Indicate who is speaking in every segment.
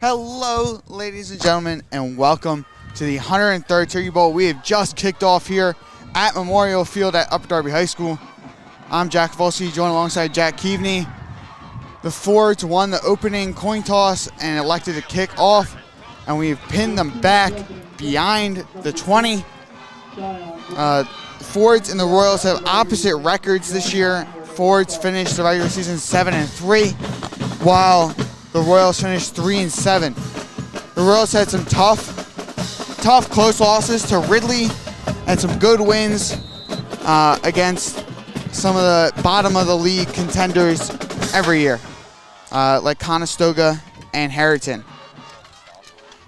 Speaker 1: Hello, ladies and gentlemen, and welcome to the 103rd Turkey Bowl. We have just kicked off here at Memorial Field at Upper Darby High School. I'm Jack Volsky, joined alongside Jack Keaveney. The Fords won the opening coin toss and elected to kick off, and we've pinned them back behind the 20. Fords and the Royals have opposite records this year. Fords finished the regular season 7-3, while the Royals finished 3-7. The Royals had some tough close losses to Ridley and some good wins against some of the bottom of the league contenders every year, like Conestoga and Harrington.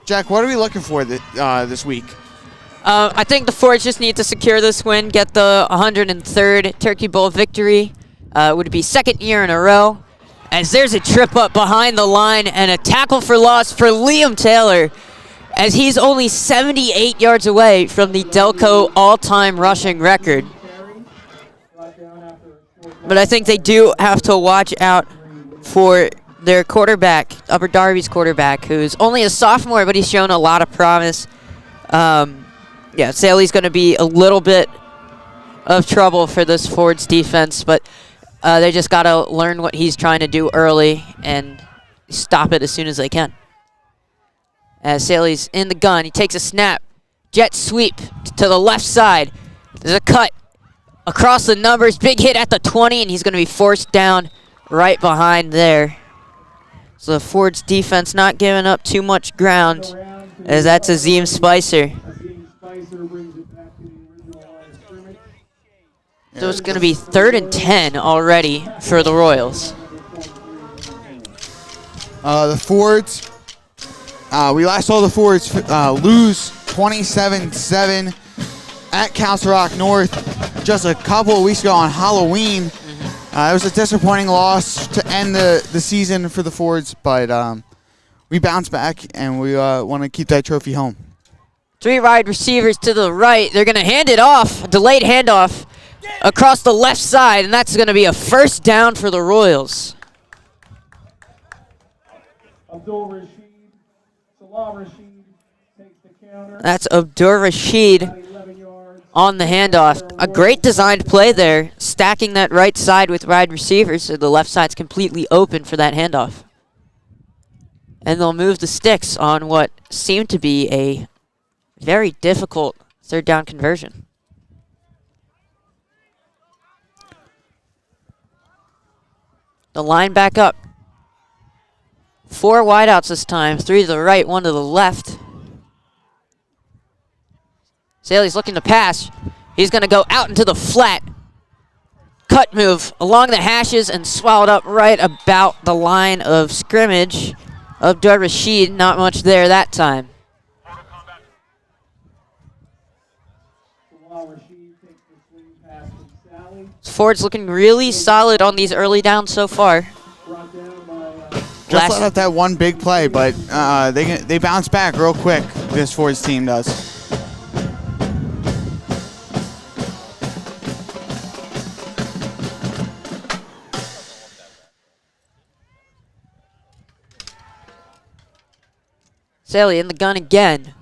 Speaker 1: Jack, what are we looking for this week?
Speaker 2: I think the Fords just need to secure this win, get the 103rd Turkey Bowl victory. Would be second year in a row. As there's a trip up behind the line and a tackle for loss for Liam Taylor, as he's only 78 yards away from the Delco all-time rushing record. But I think they do have to watch out for their quarterback, Upper Darby's quarterback, who's only a sophomore, but he's shown a lot of promise. Saley's going to be a little bit of trouble for this Fords defense, but they just got to learn what he's trying to do early and stop it as soon as they can. As Saley's in the gun, he takes a snap. Jet sweep to the left side. There's a cut across the numbers. Big hit at the 20, and he's going to be forced down right behind there. So the Fords defense not giving up too much ground, as that's Azim Spicer. So it's going to be 3rd and 10 already for the Royals.
Speaker 1: The Fords, we last saw the Fords lose 27-7 at Council Rock North just a couple of weeks ago on Halloween. It was a disappointing loss to end the season for the Fords, but we bounced back and we want to keep that trophy home.
Speaker 2: 3 wide receivers to the right. They're going to hand it off, delayed handoff across the left side, and that's going to be a first down for the Royals. That's Abdur Rashid on the handoff. A great designed play there, stacking that right side with wide receivers so the left side's completely open for that handoff. And they'll move the sticks on what seemed to be a very difficult third down conversion. The line back up. 4 wideouts this time. 3 to the right, 1 to the left. Saley's looking to pass. He's going to go out into the flat. Cut move along the hashes and swallowed up right about the line of scrimmage. Abdur Rashid, not much there that time. Ford's looking really solid on these early downs so far.
Speaker 1: Just let up that one big play, but they bounce back real quick, this Fords team does.
Speaker 2: Saley in the gun again.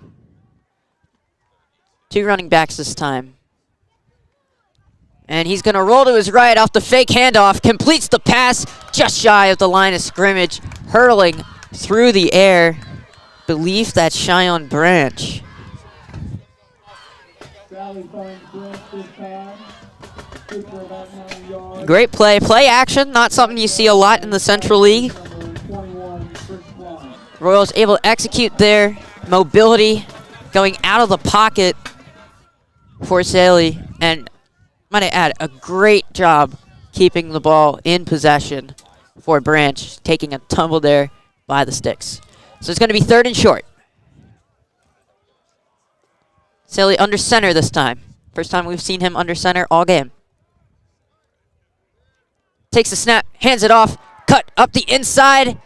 Speaker 2: 2 running backs this time. And he's going to roll to his right off the fake handoff. Completes the pass just shy of the line of scrimmage. Hurling through the air. Believe that's Cheyenne Branch. Great play. Play action. Not something you see a lot in the Central League. Royals able to execute their mobility. Going out of the pocket for Saley. And might I add, a great job keeping the ball in possession for Branch, taking a tumble there by the sticks. So it's going to be 3rd and short. Saley under center this time. First time we've seen him under center all game. Takes a snap, hands it off, cut up the inside,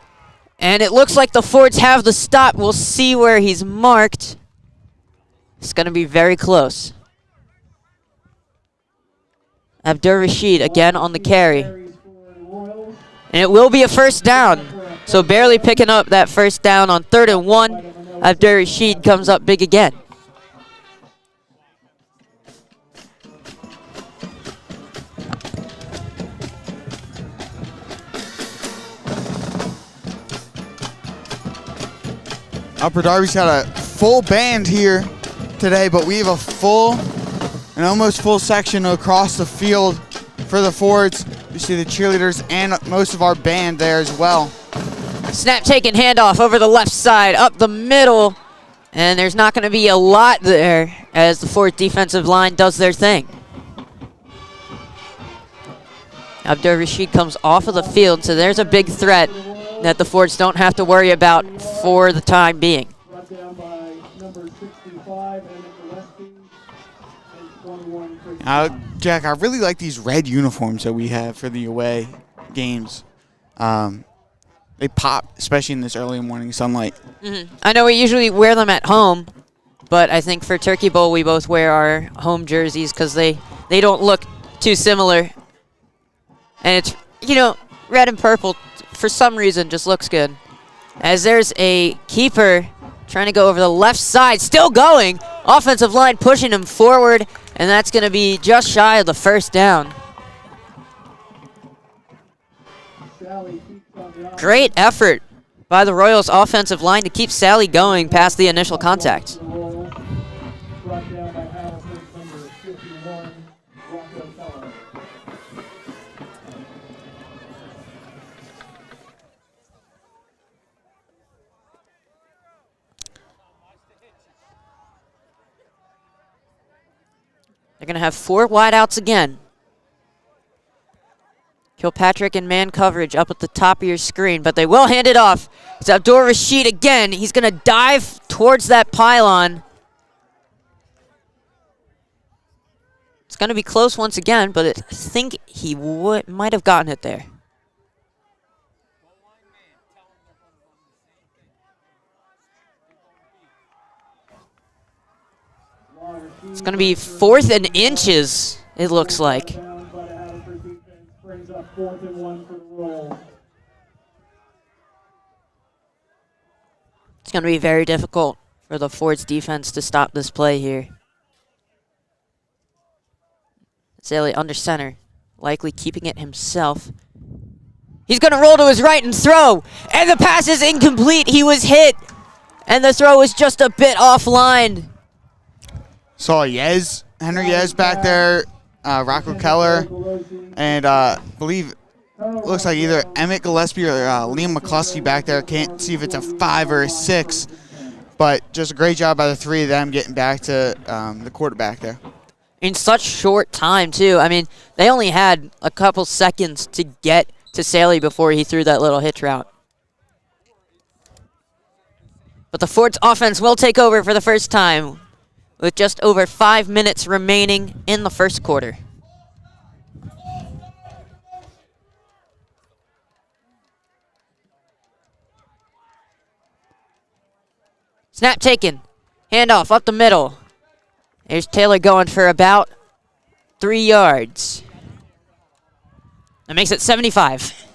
Speaker 2: and it looks like the Fords have the stop. We'll see where he's marked. It's going to be very close. Abdur Rashid again on the carry. And it will be a first down. So barely picking up that first down on 3rd and 1 after Rashid comes up big again.
Speaker 1: Upper Darby's got a full band here today, but we have an almost full section across the field for the Fords. You see the cheerleaders and most of our band there as well.
Speaker 2: Snap taken, handoff over the left side, up the middle, and there's not going to be a lot there as the Fords defensive line does their thing. Abdur Rashid comes off of the field, so there's a big threat that the Fords don't have to worry about for the time being.
Speaker 1: Jack, I really like these red uniforms that we have for the away games. They pop, especially in this early morning sunlight.
Speaker 2: I know we usually wear them at home, but I think for Turkey Bowl we both wear our home jerseys because they don't look too similar. And it's, red and purple for some reason just looks good. As there's a keeper trying to go over the left side, still going. Offensive line pushing him forward, and that's going to be just shy of the first down. Great effort by the Royals offensive line to keep Sally going past the initial contact. They're going to have 4 wideouts again. Kilpatrick in man coverage up at the top of your screen, but they will hand it off. It's Abdur Rashid again. He's going to dive towards that pylon. It's going to be close once again, but I think he might have gotten it there. It's going to be 4th and inches, it looks like. It's going to be very difficult for the Fords defense to stop this play here. Sally under center, likely keeping it himself. He's going to roll to his right and throw, and the pass is incomplete. He was hit, and the throw was just a bit offline.
Speaker 1: Saw Henry Yez back there, Rocco Keller, and believe looks like either Emmett Gillespie or Liam McCluskey back there. Can't see if it's a 5 or a 6, but just a great job by the 3 of them getting back to the quarterback there.
Speaker 2: In such short time, too. I mean, they only had a couple seconds to get to Sally before he threw that little hitch route. But the Fords offense will take over for the first time with just over 5 minutes remaining in the first quarter. Snap taken. Handoff up the middle. There's Taylor going for about 3 yards. That makes it 75.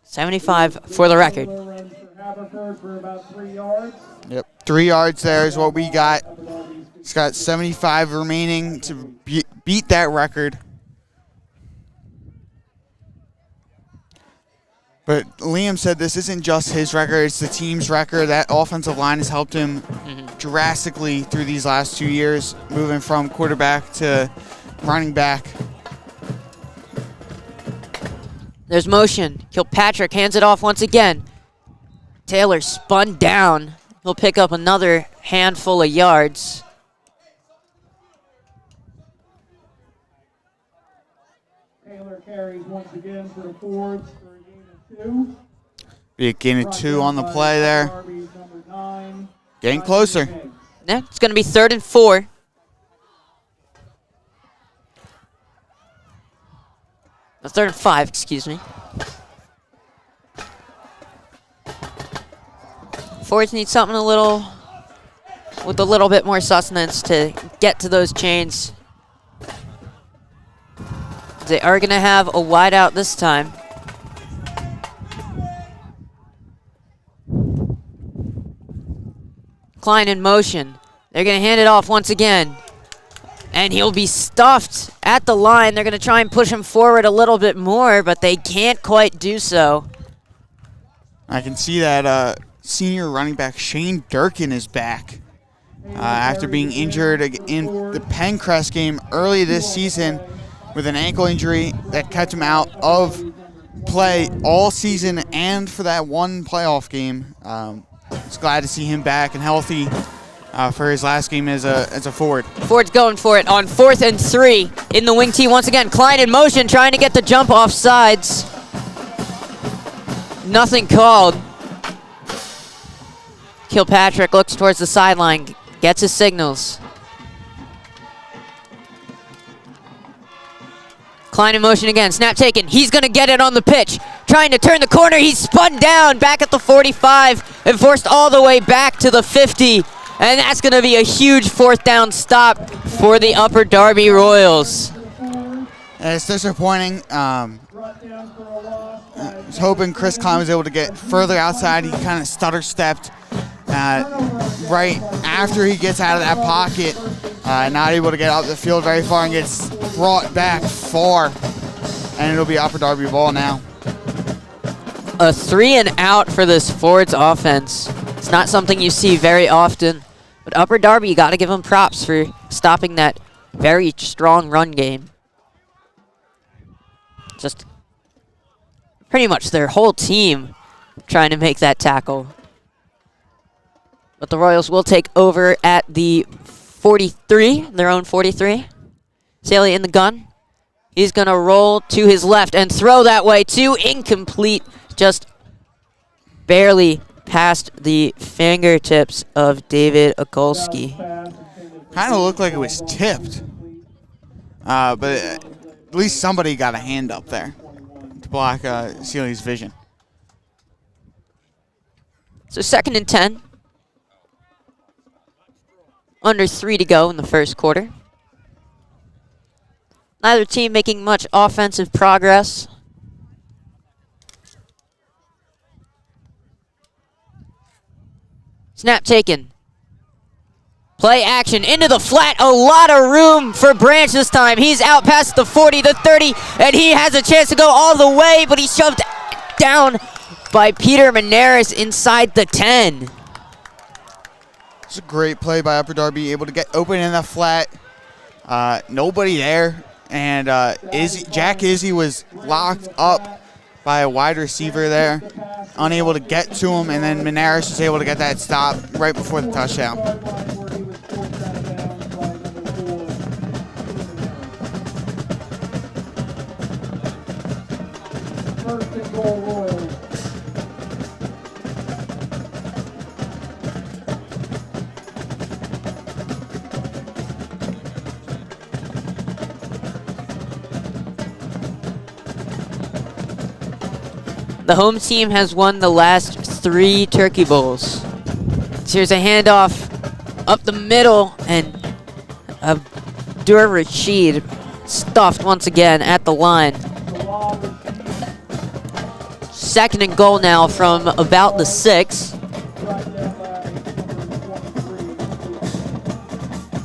Speaker 2: 75 for the record.
Speaker 1: Yep, 3 yards there is what we got. He's got 75 remaining to beat that record. But Liam said this isn't just his record, it's the team's record. That offensive line has helped him drastically through these last 2 years, moving from quarterback to running back.
Speaker 2: There's motion. Kilpatrick hands it off once again. Taylor spun down. He'll pick up another handful of yards.
Speaker 3: Taylor carries once again for the Fords for a gain of 2.
Speaker 1: Be a gain of 2 on the play there. Getting closer.
Speaker 2: Yeah, it's going to be 3rd and 4. No, 3rd and 5, excuse me. Fords need something with a little bit more sustenance to get to those chains. They are going to have a wideout this time. Klein in motion. They're going to hand it off once again. And he'll be stuffed at the line. They're going to try and push him forward a little bit more, but they can't quite do so.
Speaker 1: I can see that senior running back Shane Durkin is back after being injured in the Pencrest game early this season with an ankle injury that kept him out of play all season and for that one playoff game. Just glad to see him back and healthy for his last game as a forward.
Speaker 2: Ford's going for it on 4th and 3 in the wing tee once again. Klein in motion, trying to get the jump off sides. Nothing called. Kilpatrick looks towards the sideline, gets his signals. Klein in motion again, snap taken. He's going to get it on the pitch. Trying to turn the corner. He's spun down back at the 45 and forced all the way back to the 50. And that's going to be a huge 4th down stop for the Upper Darby Royals.
Speaker 1: It's disappointing. I was hoping Chris Klein was able to get further outside. He kind of stutter-stepped right after he gets out of that pocket. Not able to get out the field very far and gets brought back far. And it'll be Upper Darby ball now.
Speaker 2: A 3 and out for this Ford's offense. It's not something you see very often. But Upper Darby, you got to give them props for stopping that very strong run game. Just pretty much their whole team trying to make that tackle. But the Royals will take over at the 43, their own 43. Saley in the gun. He's going to roll to his left and throw that way too. Incomplete. Just barely past the fingertips of David Okolski.
Speaker 1: Kind of looked like it was tipped. But at least somebody got a hand up there to block Sealy's vision.
Speaker 2: So 2nd and 10. Under 3 to go in the first quarter. Neither team making much offensive progress. Snap taken. Play action into the flat. A lot of room for Branch this time. He's out past the 40, the 30, and he has a chance to go all the way, but he's shoved down by Peter Menares inside the 10.
Speaker 1: It's a great play by Upper Darby, able to get open in the flat. Nobody there, and Jack Izzy was locked up by a wide receiver there, unable to get to him, and then Menares was able to get that stop right before the touchdown.
Speaker 3: First and goal, Royals.
Speaker 2: The home team has won the last 3 Turkey Bowls. So here's a handoff up the middle, and Abdur Rashid stuffed once again at the line. 2nd and goal now from about the 6.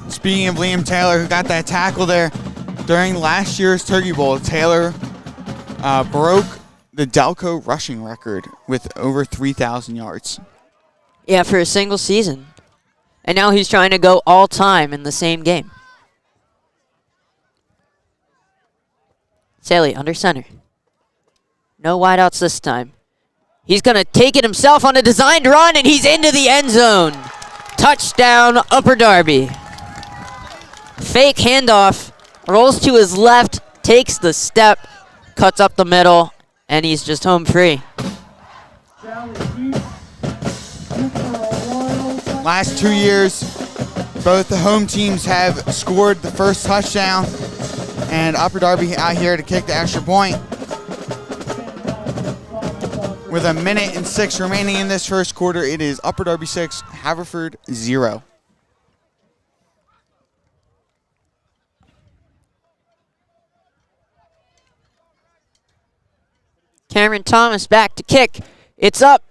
Speaker 1: Speaking of Liam Taylor, who got that tackle there during last year's Turkey Bowl, Taylor broke the Delco rushing record with over 3,000 yards.
Speaker 2: Yeah, for a single season. And now he's trying to go all-time in the same game. Saley under center. No wideouts this time. He's going to take it himself on a designed run, and he's into the end zone. Touchdown, Upper Darby. Fake handoff. Rolls to his left, takes the step, cuts up the middle, and he's just home free.
Speaker 1: Last 2 years, both the home teams have scored the first touchdown, and Upper Darby out here to kick the extra point. With 1:06 remaining in this first quarter, it is Upper Darby 6, Haverford 0.
Speaker 2: Cameron Thomas back to kick. It's up,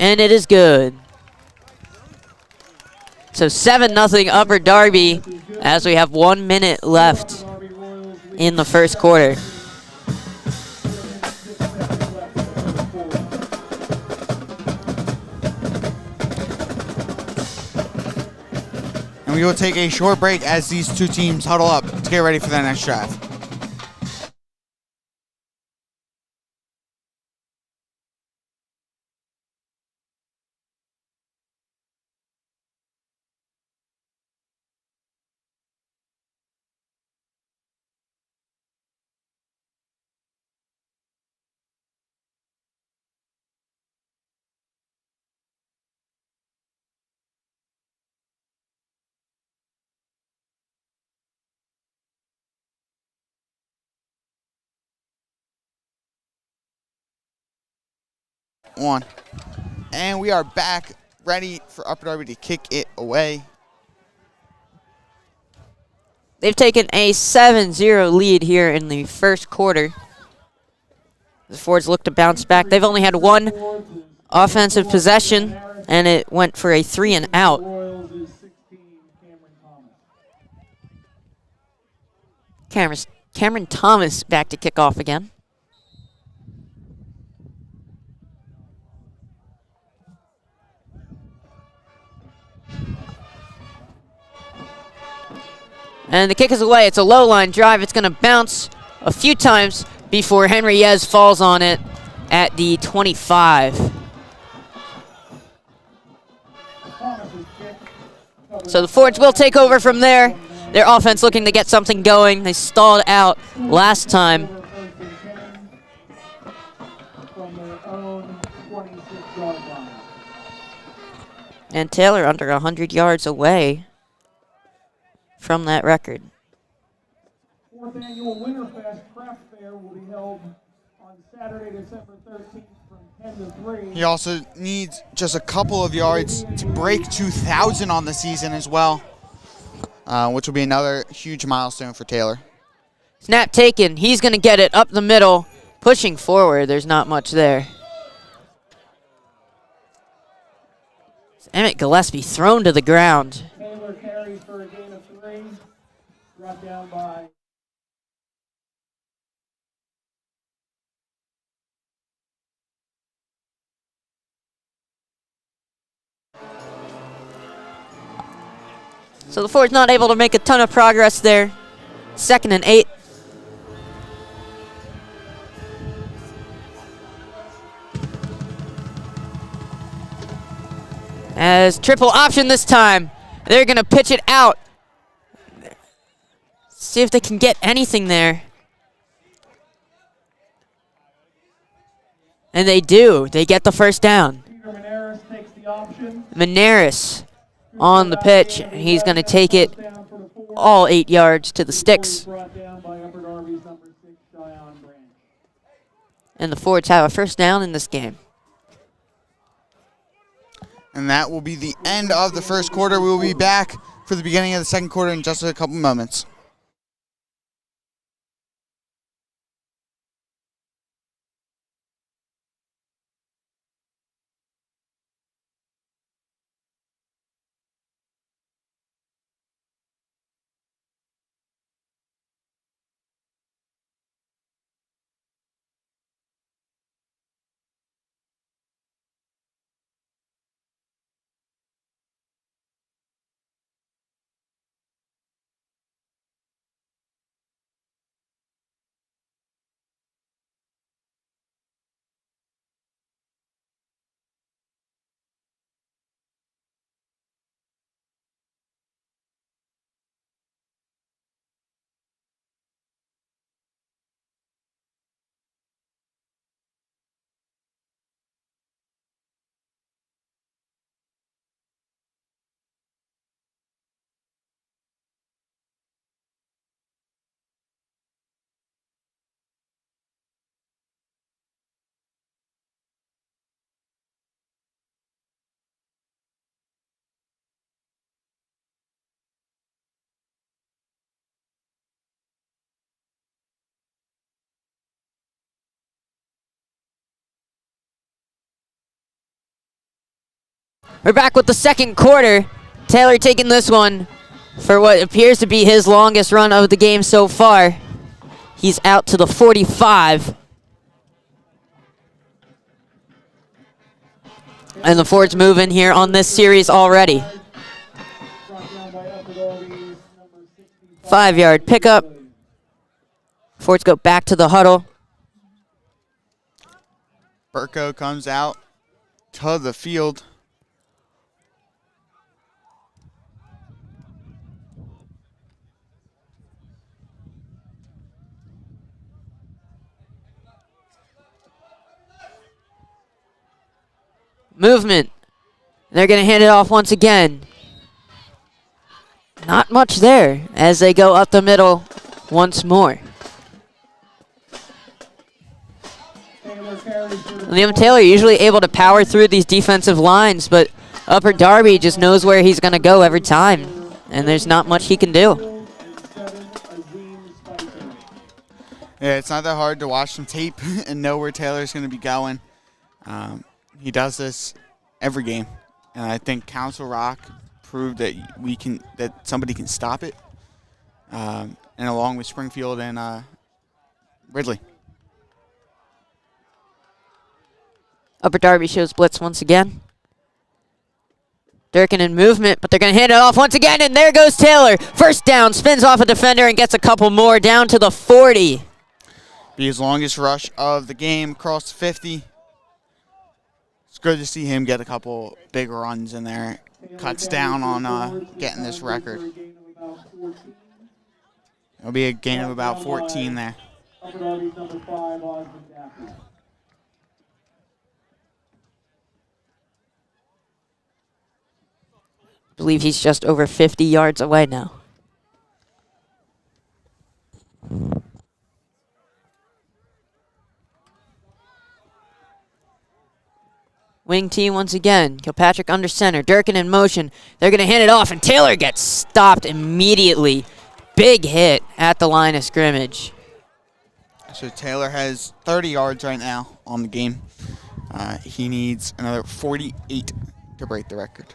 Speaker 2: and it is good. So 7-0 Upper Darby as we have 1 minute left in the first quarter.
Speaker 1: And we will take a short break as these two teams huddle up to get ready for their next drive. One. And we are back, ready for Upper Darby to kick it away.
Speaker 2: They've taken a 7-0 lead here in the first quarter. The Fords look to bounce back. They've only had one offensive possession, and it went for a 3 and out. Cameron Thomas back to kick off again. And the kick is away. It's a low line drive. It's going to bounce a few times before Henry Yez falls on it at the 25. So the Fords will take over from there. Their offense looking to get something going. They stalled out last time. And Taylor under 100 yards away from that record.
Speaker 3: Fourth annual Winterfest Craft Fair will be held on Saturday, December 13th from 10 to 3.
Speaker 1: He also needs just a couple of yards to break 2,000 on the season as well, which will be another huge milestone for Taylor.
Speaker 2: Snap taken. He's going to get it up the middle, pushing forward. There's not much there. Emmett Gillespie thrown to the ground.
Speaker 3: Taylor carries for a gain of 3, brought down by
Speaker 2: So the Fords not able to make a ton of progress there. 2nd and 8. As triple option this time. They're going to pitch it out. See if they can get anything there. And they do. They get the first down.
Speaker 3: Maneris takes the option.
Speaker 2: Maneris on the pitch. He's going to take it all 8 yards to the sticks.
Speaker 3: Brought down by Upper Darby's number 6, Cheyenne Branch.
Speaker 2: And the Fords have a first down in this game.
Speaker 1: And that will be the end of the first quarter. We will be back for the beginning of the second quarter in just a couple moments.
Speaker 2: We're back with the second quarter. Taylor taking this one for what appears to be his longest run of the game so far. He's out to the 45. And the Fords move in here on this series already. 5-yard pickup. Fords go back to the huddle.
Speaker 1: Burko comes out to the field.
Speaker 2: Movement. They're going to hand it off once again. Not much there as they go up the middle once more. Liam Taylor usually able to power through these defensive lines, but Upper Darby just knows where he's going to go every time, and there's not much he can do.
Speaker 1: Yeah, it's not that hard to watch some tape and know where Taylor's going to be going. He does this every game, and I think Council Rock proved that that somebody can stop it, and along with Springfield and Ridley.
Speaker 2: Upper Darby shows blitz once again. Durkin in movement, but they're going to hand it off once again, and there goes Taylor. First down, spins off a defender and gets a couple more down to the 40.
Speaker 1: Be his longest rush of the game across the 50. It's good to see him get a couple big runs in there. Cuts down on getting this record. It'll be a gain of about 14 there.
Speaker 2: I believe he's just over 50 yards away now. Wing T once again. Kilpatrick under center. Durkin in motion. They're going to hand it off, and Taylor gets stopped immediately. Big hit at the line of scrimmage.
Speaker 1: So Taylor has 30 yards right now on the game. He needs another 48 to break the record.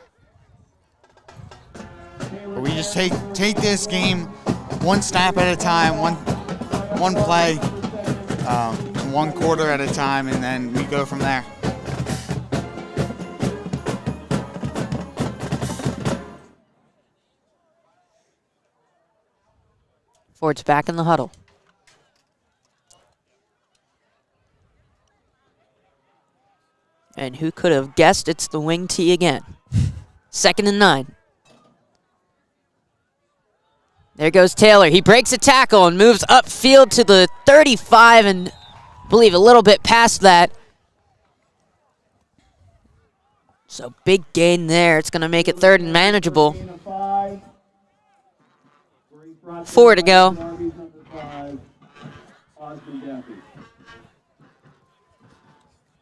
Speaker 1: But we just take this game one snap at a time, one play, one quarter at a time, and then we go from there.
Speaker 2: Ford's back in the huddle. And who could have guessed it's the wing T again? 2nd and 9. There goes Taylor. He breaks a tackle and moves upfield to the 35 and I believe a little bit past that. So big gain there. It's going to make it 3rd and manageable. 4 to go.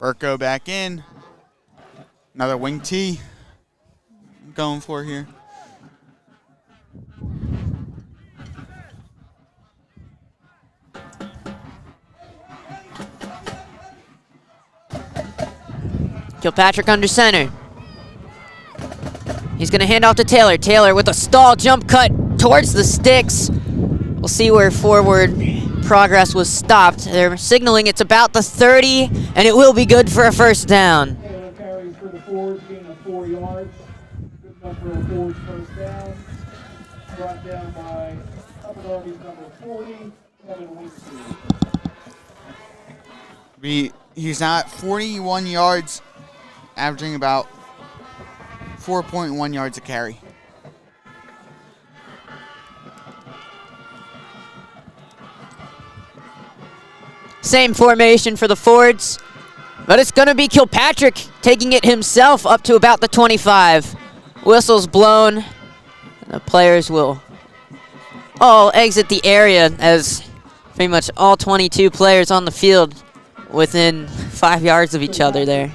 Speaker 1: Burko back in. Another wing T. I'm going for here.
Speaker 2: Kilpatrick under center. He's going to hand off to Taylor. Taylor with a stall jump cut towards the sticks. We'll see where forward progress was stopped. They're signaling it's about the 30, and it will be good for a first down.
Speaker 3: Taylor carries for the Fords, gain of 4 yards. Good enough for a Fords first down. Brought down by Upper Darby's number 40, Kevin Winston.
Speaker 1: He's not 41 yards, averaging about 4.1 yards a carry.
Speaker 2: Same formation for the Fords, but it's going to be Kilpatrick taking it himself up to about the 25. Whistle's blown, and the players will all exit the area as pretty much all 22 players on the field within 5 yards of each other there.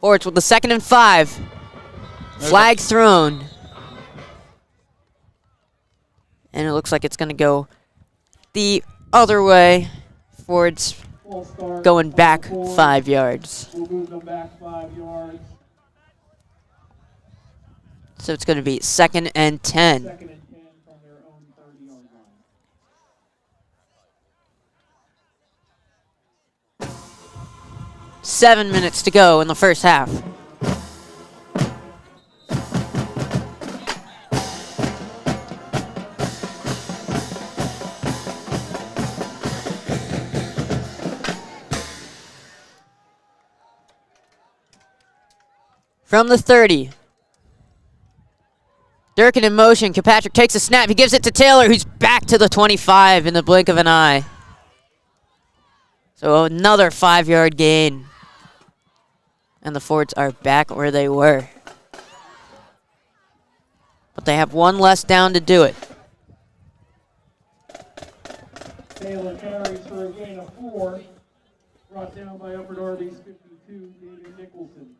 Speaker 2: Forwards with the 2nd and 5. Flag thrown. And it looks like it's going to go the other way. Forwards going back 5 yards.
Speaker 3: We'll move them back 5 yards.
Speaker 2: So it's going to be 2nd and 10.
Speaker 3: 2nd and 10 from their own 30-yard line.
Speaker 2: 7 minutes to go in the first half. From the 30. Durkin in motion. Kilpatrick takes a snap. He gives it to Taylor, who's back to the 25 in the blink of an eye. So another 5-yard gain. And the Fords are back where they were. But they have one less down to do it.
Speaker 3: Taylor carries for a gain of 4. Brought down by Upper Darby's 52, David Nicholson.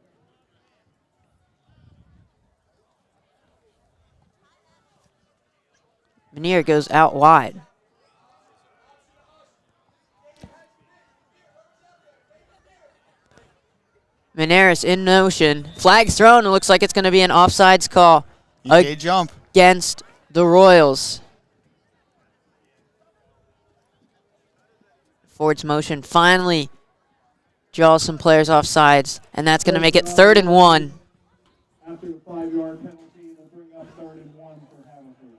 Speaker 2: Menier goes out wide. Menares in motion. Flag thrown. It looks like it's going to be an offsides call
Speaker 1: jump
Speaker 2: against the Royals. Ford's motion finally draws some players off sides, and that's going to make it 3rd and 1.
Speaker 3: After the 5-yard penalty, they'll bring up 3rd and 1 for Haverford.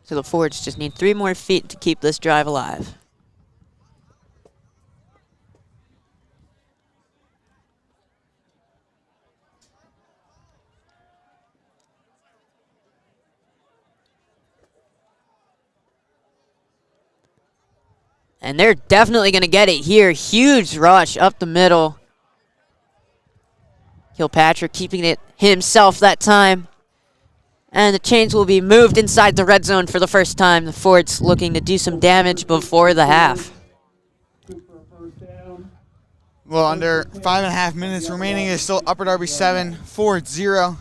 Speaker 2: So the Fords just need 3 more feet to keep this drive alive. And they're definitely going to get it here. Huge rush up the middle. Kilpatrick keeping it himself that time. And the chains will be moved inside the red zone for the first time. The Fords looking to do some damage before the half.
Speaker 1: Well, under 5.5 minutes remaining, it's still Upper Darby 7, Ford 0.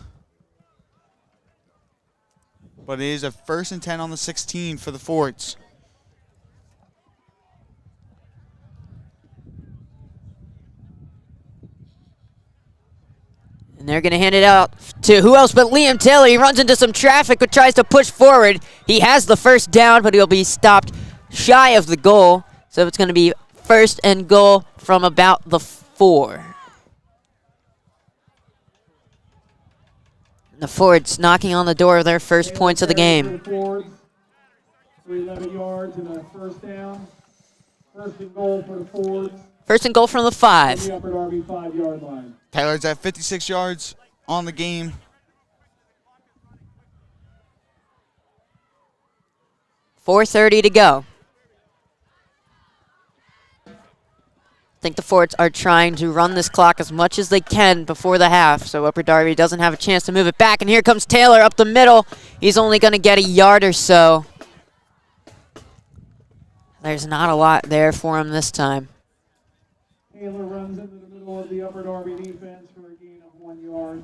Speaker 1: But it is a 1st and 10 on the 16 for the Fords.
Speaker 2: And they're going to hand it out to who else but Liam Taylor. He runs into some traffic but tries to push forward. He has the first down, but he'll be stopped shy of the goal. So it's going to be 1st and goal from about the 4. The Fords knocking on the door of their first points of the game.
Speaker 3: 11 yards and a 1st down. 1st and goal for the Fords.
Speaker 2: 1st and goal from the 5.
Speaker 3: The Upper Darby 5-yard line.
Speaker 1: Taylor's at 56 yards on the game.
Speaker 2: 4:30 to go. I think the Fords are trying to run this clock as much as they can before the half, so Upper Darby doesn't have a chance to move it back. And here comes Taylor up the middle. He's only going to get a yard or so. There's not a lot there for him this time.
Speaker 3: Taylor runs into the middle of the Upper Darby defense for a gain of 1 yard.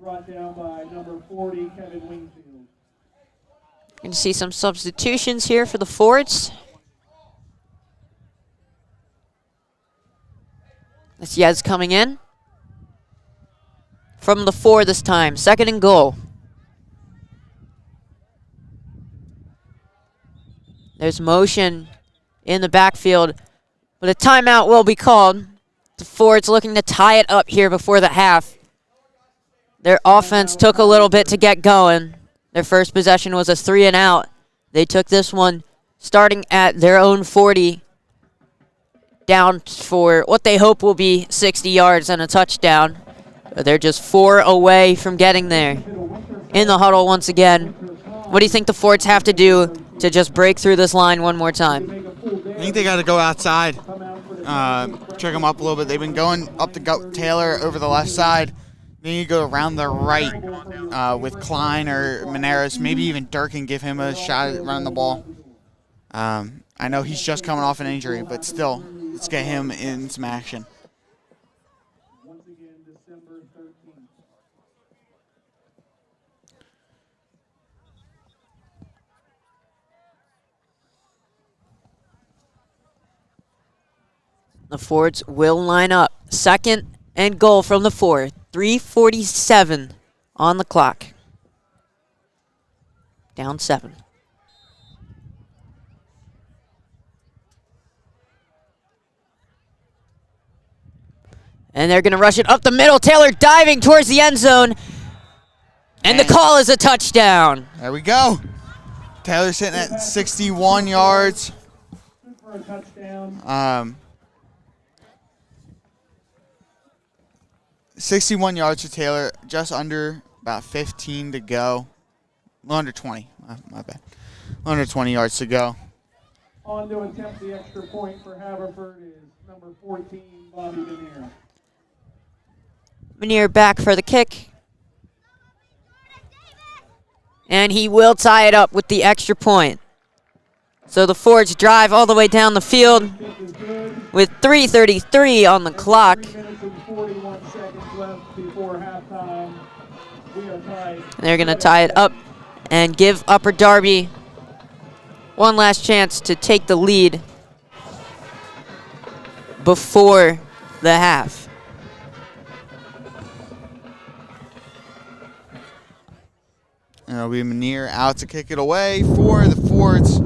Speaker 3: Brought down by number 40, Kevin Wingfield.
Speaker 2: Going to see some substitutions here for the Fords. That's Yez coming in. From the 4 this time, 2nd and goal. There's motion in the backfield, but a timeout will be called. The Fords looking to tie it up here before the half. Their offense took a little bit to get going. Their first possession was a 3 and out. They took this one starting at their own 40, down for what they hope will be 60 yards and a touchdown. They're just 4 away from getting there. In the huddle once again. What do you think the Fords have to do to just break through this line one more time?
Speaker 1: I think they got to go outside, check them up a little bit. They've been going up to Taylor over the left side. They need to go around the right with Klein or Menares, maybe even Durkin, give him a shot at running the ball. I I know he's just coming off an injury, but still, let's get him in some action.
Speaker 3: Once again, December 13th.
Speaker 2: The Fords will line up. 2nd and goal from the 4. 3:47 on the clock. Down 7. And they're going to rush it up the middle. Taylor diving towards the end zone. And the call is a touchdown.
Speaker 1: There we go. Taylor sitting at 61 yards.
Speaker 3: For a touchdown.
Speaker 1: 61 yards for Taylor, just under about 15 to go. Under 20, my bad. Under 20 yards to go.
Speaker 3: On to attempt the extra point for Haverford is number 14, Bobby Veneer.
Speaker 2: Veneer back for the kick. And he will tie it up with the extra point. So the Fords drive all the way down the field with 3:33 on the clock.
Speaker 3: 3 minutes and 41 seconds left before halftime. We are tied.
Speaker 2: They're going to tie it up and give Upper Darby one last chance to take the lead before the half.
Speaker 1: And it'll be Veneer out to kick it away for the Fords.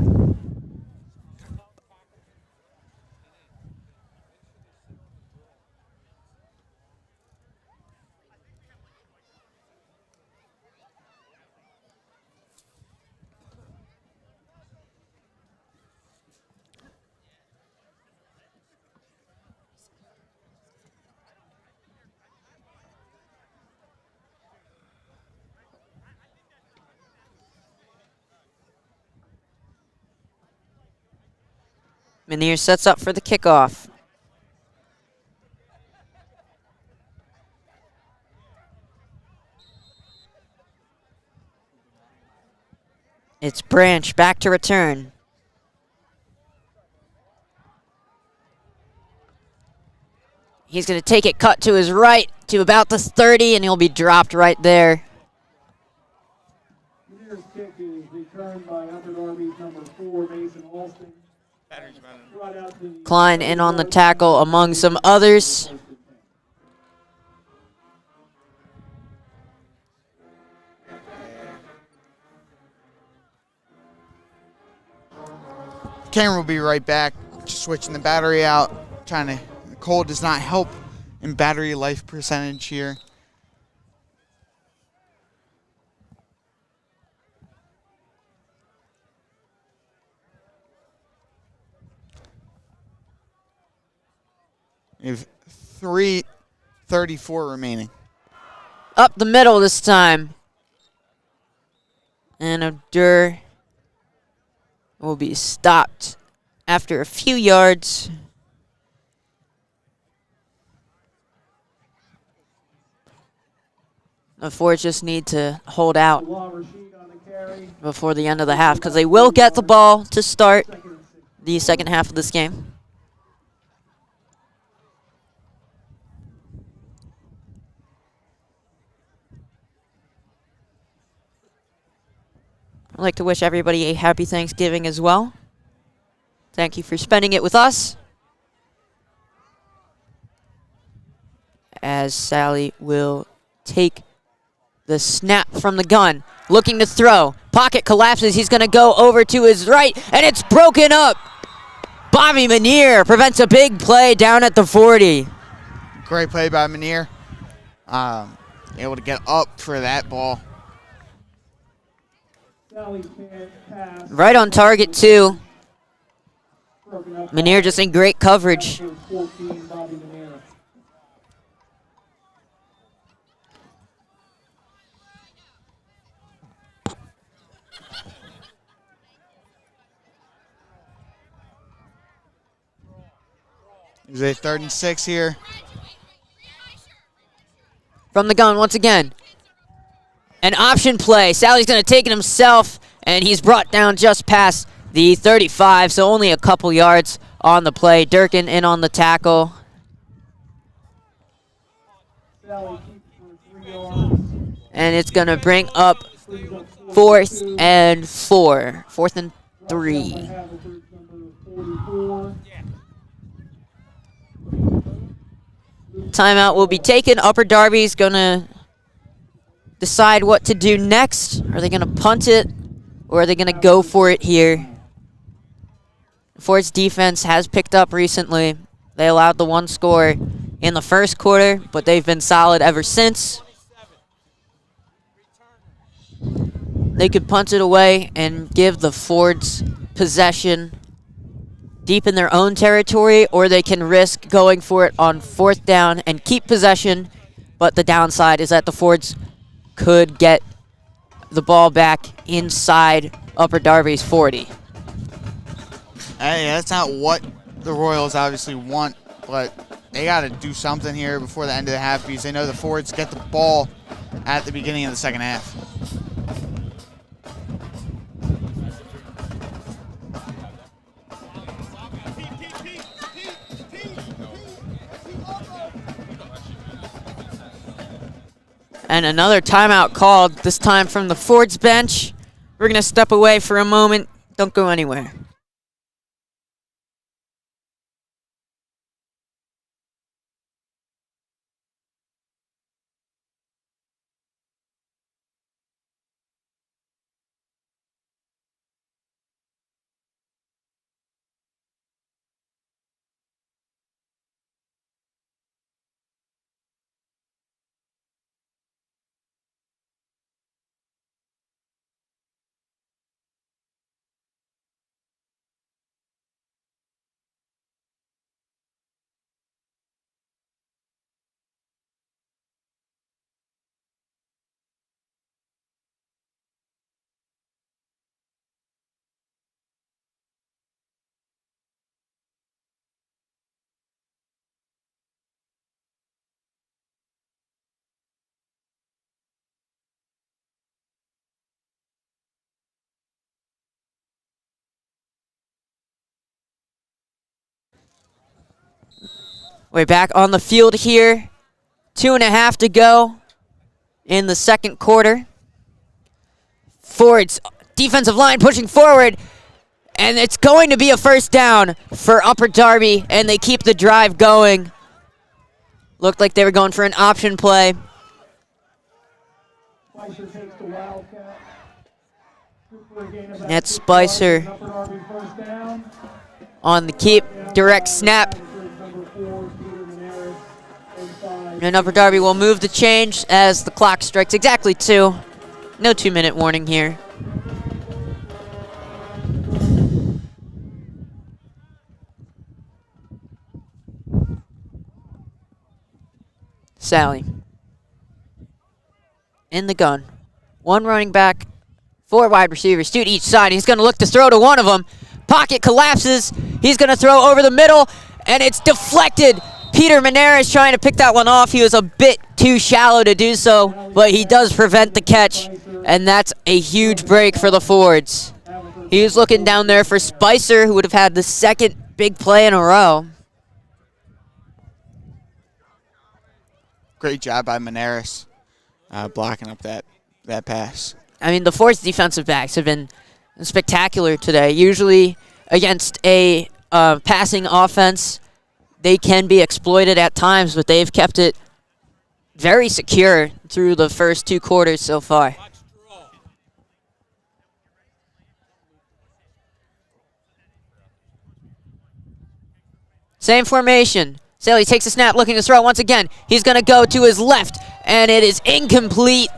Speaker 2: Veneer sets up for the kickoff. It's Branch back to return. He's going to take it cut to his right to about the 30, and he'll be dropped right there.
Speaker 3: Veneer's kick is returned by Upper Darby's number 4, Mason Alston. Right out to the
Speaker 2: Klein in on the tackle among some others.
Speaker 1: Camera will be right back. Just switching the battery out. The cold does not help in battery life percentage here. We have 3:34 remaining.
Speaker 2: Up the middle this time. And Abdur will be stopped after a few yards. The Fords just need to hold out before the end of the half because they will get the ball to start the second half of this game. I'd like to wish everybody a happy Thanksgiving as well. Thank you for spending it with us. As Sally will take the snap from the gun, looking to throw. Pocket collapses. He's going to go over to his right, and it's broken up. Bobby Veneer prevents a big play down at the 40.
Speaker 1: Great play by Veneer. Able to get up for that ball.
Speaker 2: Right on target, too. Veneer just in great coverage.
Speaker 1: Is a 3rd and 6 here.
Speaker 2: From the gun once again. An option play. Sally's going to take it himself, and he's brought down just past the 35, so only a couple yards on the play. Durkin in on the tackle.
Speaker 3: Sally keeps for 3 yards.
Speaker 2: And it's going to bring up 4th and 4. 4th and 3.
Speaker 3: Haverford, number 44.
Speaker 2: Timeout will be taken. Upper Darby's going to decide what to do next. Are they going to punt it, or are they going to go for it here? Ford's defense has picked up recently. They allowed the 1 score in the first quarter, but they've been solid ever since. They could punt it away and give the Fords possession deep in their own territory, or they can risk going for it on 4th down and keep possession. But the downside is that the Fords could get the ball back inside Upper Darby's 40.
Speaker 1: Hey, that's not what the Royals obviously want, but they got to do something here before the end of the half because they know the Fords get the ball at the beginning of the second half.
Speaker 2: And another timeout called, this time from the Fords bench. We're going to step away for a moment. Don't go anywhere. We're back on the field here. 2.5 to go in the second quarter. Ford's defensive line pushing forward, and it's going to be a first down for Upper Darby, and they keep the drive going. Looked like they were going for an option play.
Speaker 3: Spicer takes the Wildcat.
Speaker 2: That's Spicer
Speaker 3: Upper Darby first down.
Speaker 2: on the keep. Direct snap.
Speaker 3: Number 4, Peter Menares, inside.
Speaker 2: And Upper Darby will move the change as the clock strikes exactly 2. No 2-minute warning here. Sally. In the gun. 1 running back, 4 wide receivers, 2 to each side. He's going to look to throw to one of them. Pocket collapses. He's going to throw over the middle, and it's deflected. Peter Menares trying to pick that one off. He was a bit too shallow to do so, but he does prevent the catch, and that's a huge break for the Fords. He was looking down there for Spicer, who would have had the second big play in a row.
Speaker 1: Great job by Menares blocking up that pass.
Speaker 2: I mean, the Fords defensive backs have been spectacular today. Usually against a passing offense, they can be exploited at times, but they've kept it very secure through the first 2 quarters so far. Same formation. Staley takes a snap, looking to throw once again. He's going to go to his left, and it is incomplete.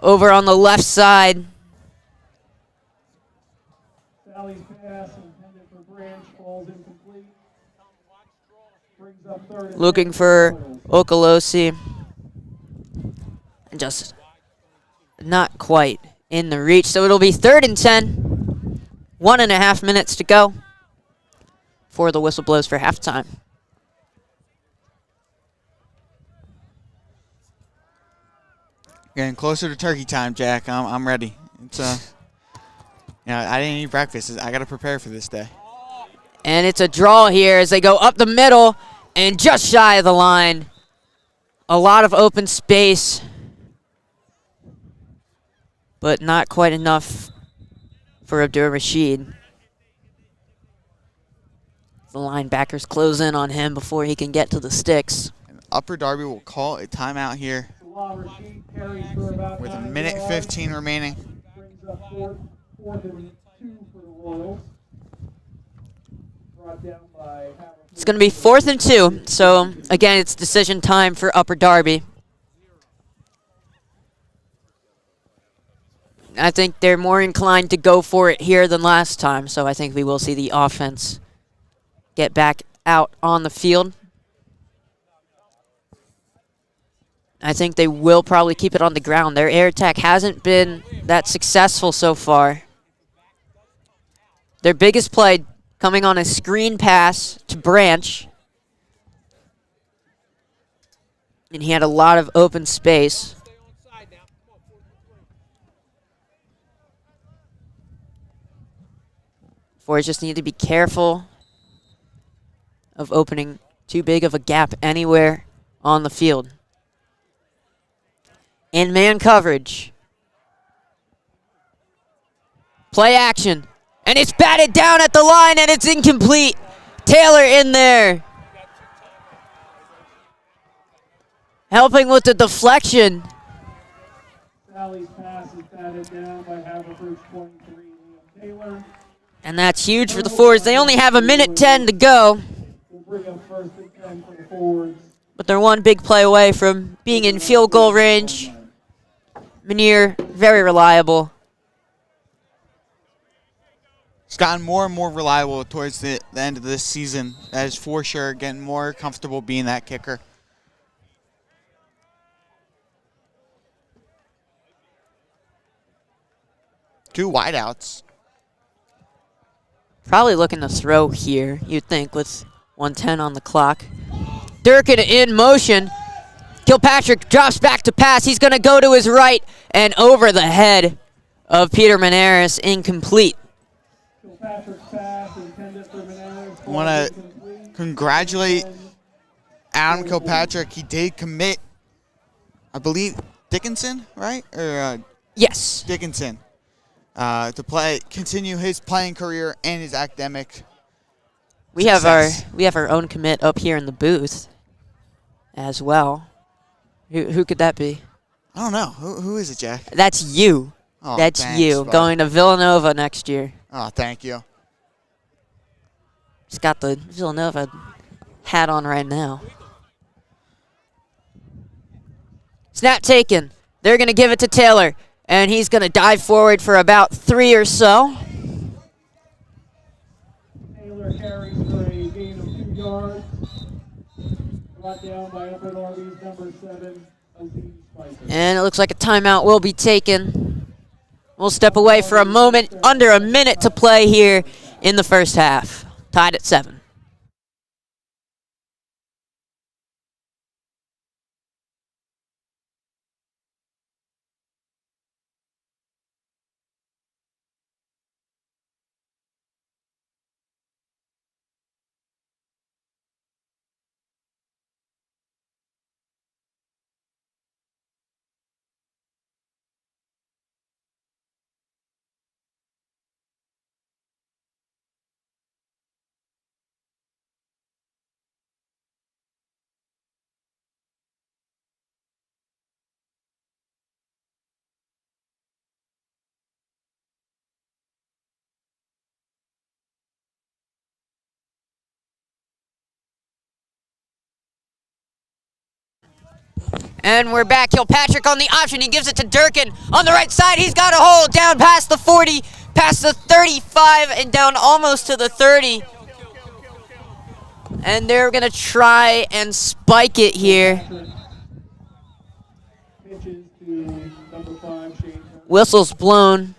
Speaker 2: Over on the left side.
Speaker 3: Sally's pass intended for Branch falls incomplete. Brings up 3rd and
Speaker 2: Looking for Okolosi. And just not quite in the reach. So it'll be 3rd and 10. 1.5 minutes to go before the whistle blows for halftime.
Speaker 1: Getting closer to turkey time, Jack. I'm ready. It's I didn't eat breakfast. I got to prepare for this day.
Speaker 2: And it's a draw here as they go up the middle and just shy of the line. A lot of open space, but not quite enough for Abdur Rashid. The linebackers close in on him before he can get to the sticks.
Speaker 1: And Upper Darby will call a timeout here with 1:15 remaining.
Speaker 3: Brings up fourth and 2 for the Royals. Brought down by Haverford.
Speaker 2: It's going to be 4th and 2, so again, it's decision time for Upper Darby. I think they're more inclined to go for it here than last time, so I think we will see the offense get back out on the field. I think they will probably keep it on the ground. Their air attack hasn't been that successful so far. Their biggest play coming on a screen pass to Branch. And he had a lot of open space. Forwards just need to be careful of opening too big of a gap anywhere on the field. In man coverage. Play action. And it's batted down at the line and it's incomplete. Taylor in there. Helping with the deflection.
Speaker 3: Sally's pass is batted down by Haverford's 23, Liam Taylor.
Speaker 2: And that's huge for the Forwards. They only have 1:10 to go.
Speaker 3: We'll bring up 1st and 10 for the Forwards.
Speaker 2: But they're one big play away from being in field goal range. Munir, very reliable.
Speaker 1: He's gotten more and more reliable towards the end of this season. That is for sure getting more comfortable being that kicker. Two wideouts.
Speaker 2: Probably looking to throw here, you'd think, with 1:10 on the clock. Durkin in motion. Kilpatrick drops back to pass. He's going to go to his right and over the head of Peter Menares, incomplete.
Speaker 3: Kilpatrick's pass intended for Menares.
Speaker 1: I want to congratulate Adam Kilpatrick. He did commit, I believe, Dickinson, right? Or
Speaker 2: Yes.
Speaker 1: Dickinson. To continue his playing career and his academic
Speaker 2: We have
Speaker 1: success.
Speaker 2: our own commit up here in the booth as well. Who could that be?
Speaker 1: I don't know. Who is it, Jack?
Speaker 2: That's you.
Speaker 1: Oh,
Speaker 2: That's
Speaker 1: thanks,
Speaker 2: you.
Speaker 1: bud.
Speaker 2: Going to Villanova next year.
Speaker 1: Oh, thank you.
Speaker 2: He's got the Villanova hat on right now. Snap taken. They're going to give it to Taylor. And he's going to dive forward for about 3 or so.
Speaker 3: Taylor carries for a gain of 2 yards. Brought down by Upper Darby's number 7, Aziz Spicer.
Speaker 2: And it looks like a timeout will be taken. We'll step away for a moment. Under a minute to play here in the first half. Tied at 7. And we're back. Kilpatrick on the option. He gives it to Durkin on the right side. He's got a hole down past the 40, past the 35, and down almost to the 30. And they're going to try and spike it here.
Speaker 3: Pitches to number 5, Shane.
Speaker 2: Whistle's blown.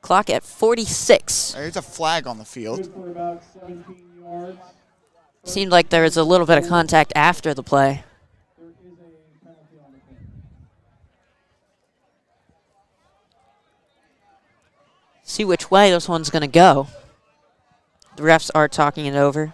Speaker 2: Clock at 46.
Speaker 1: There's a flag on the field.
Speaker 3: Good for about 17 yards.
Speaker 2: Seemed like there was a little bit of contact after the play.
Speaker 3: There is a penalty on the field.
Speaker 2: see which way this one's going to go. The refs are talking it over.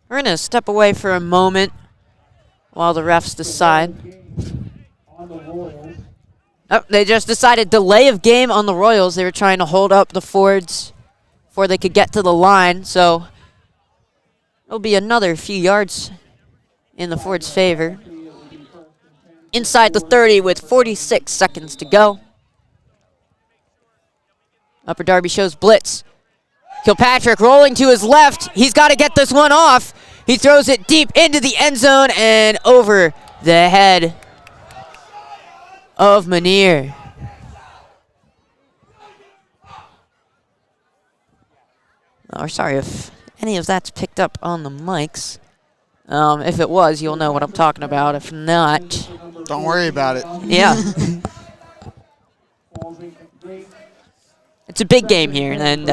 Speaker 2: We're going to step away for a moment while the refs decide.
Speaker 3: On the Royals.
Speaker 2: Oh, they just decided delay of game on the Royals. They were trying to hold up the Fords before they could get to the line. So it'll be another few yards in the Fords' favor. Inside the 30 with 46 seconds to go. Upper Darby shows blitz. Kilpatrick rolling to his left. He's got to get this one off. He throws it deep into the end zone and over the head of Manier. Oh, sorry if any of that's picked up on the mics. If it was, you'll know what I'm talking about. If not,
Speaker 1: Don't worry about it.
Speaker 2: yeah. It's a big game here, and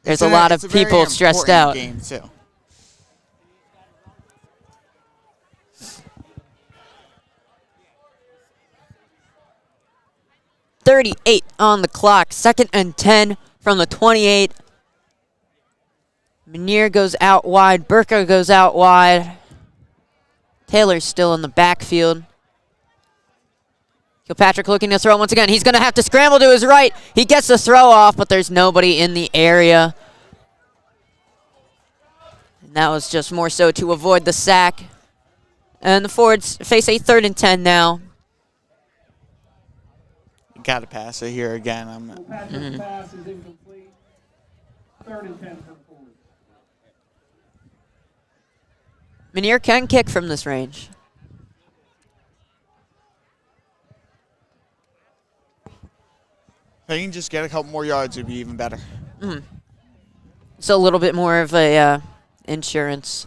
Speaker 2: there's a lot of people stressed out.
Speaker 1: Game too.
Speaker 2: .38 on the clock. 2nd and 10 from the 28. Manier goes out wide. Burka goes out wide. Taylor's still in the backfield. Kilpatrick looking to throw once again. He's going to have to scramble to his right. He gets the throw off, but there's nobody in the area. And that was just more so to avoid the sack. And the Fords face a 3rd and 10 now.
Speaker 1: Got to pass it here again.
Speaker 3: Patrick's pass is incomplete. 3rd and 10 for Ford.
Speaker 2: Manier can kick from this range.
Speaker 1: If they can just get a couple more yards, it'd be even better.
Speaker 2: It's a little bit more of a insurance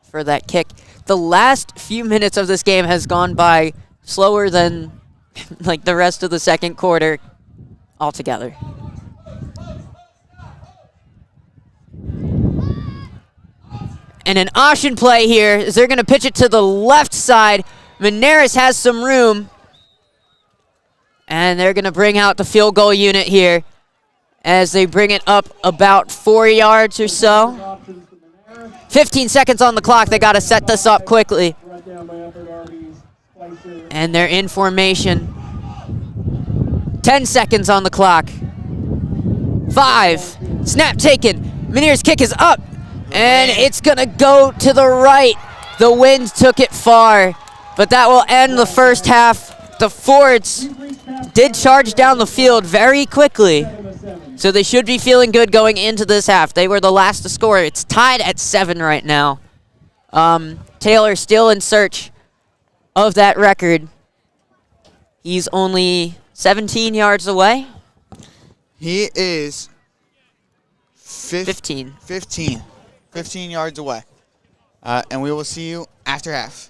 Speaker 2: for that kick. The last few minutes of this game has gone by slower than like the rest of the second quarter altogether. And an option play here is they're going to pitch it to the left side. Menares has some room. And they're going to bring out the field goal unit here as they bring it up about 4 yards or so. 15 seconds on the clock. They got to set this up quickly. And they're in formation. 10 seconds on the clock. 5. Snap taken. Meniere's kick is up. And it's going to go to the right. The wind took it far. But that will end the first half. The Fords did charge down the field very quickly. So they should be feeling good going into this half. They were the last to score. It's tied at 7 right now. Taylor still in search of that record. He's only 17 yards away.
Speaker 1: He is
Speaker 2: 15.
Speaker 1: 15 yards away. And we will see you after half.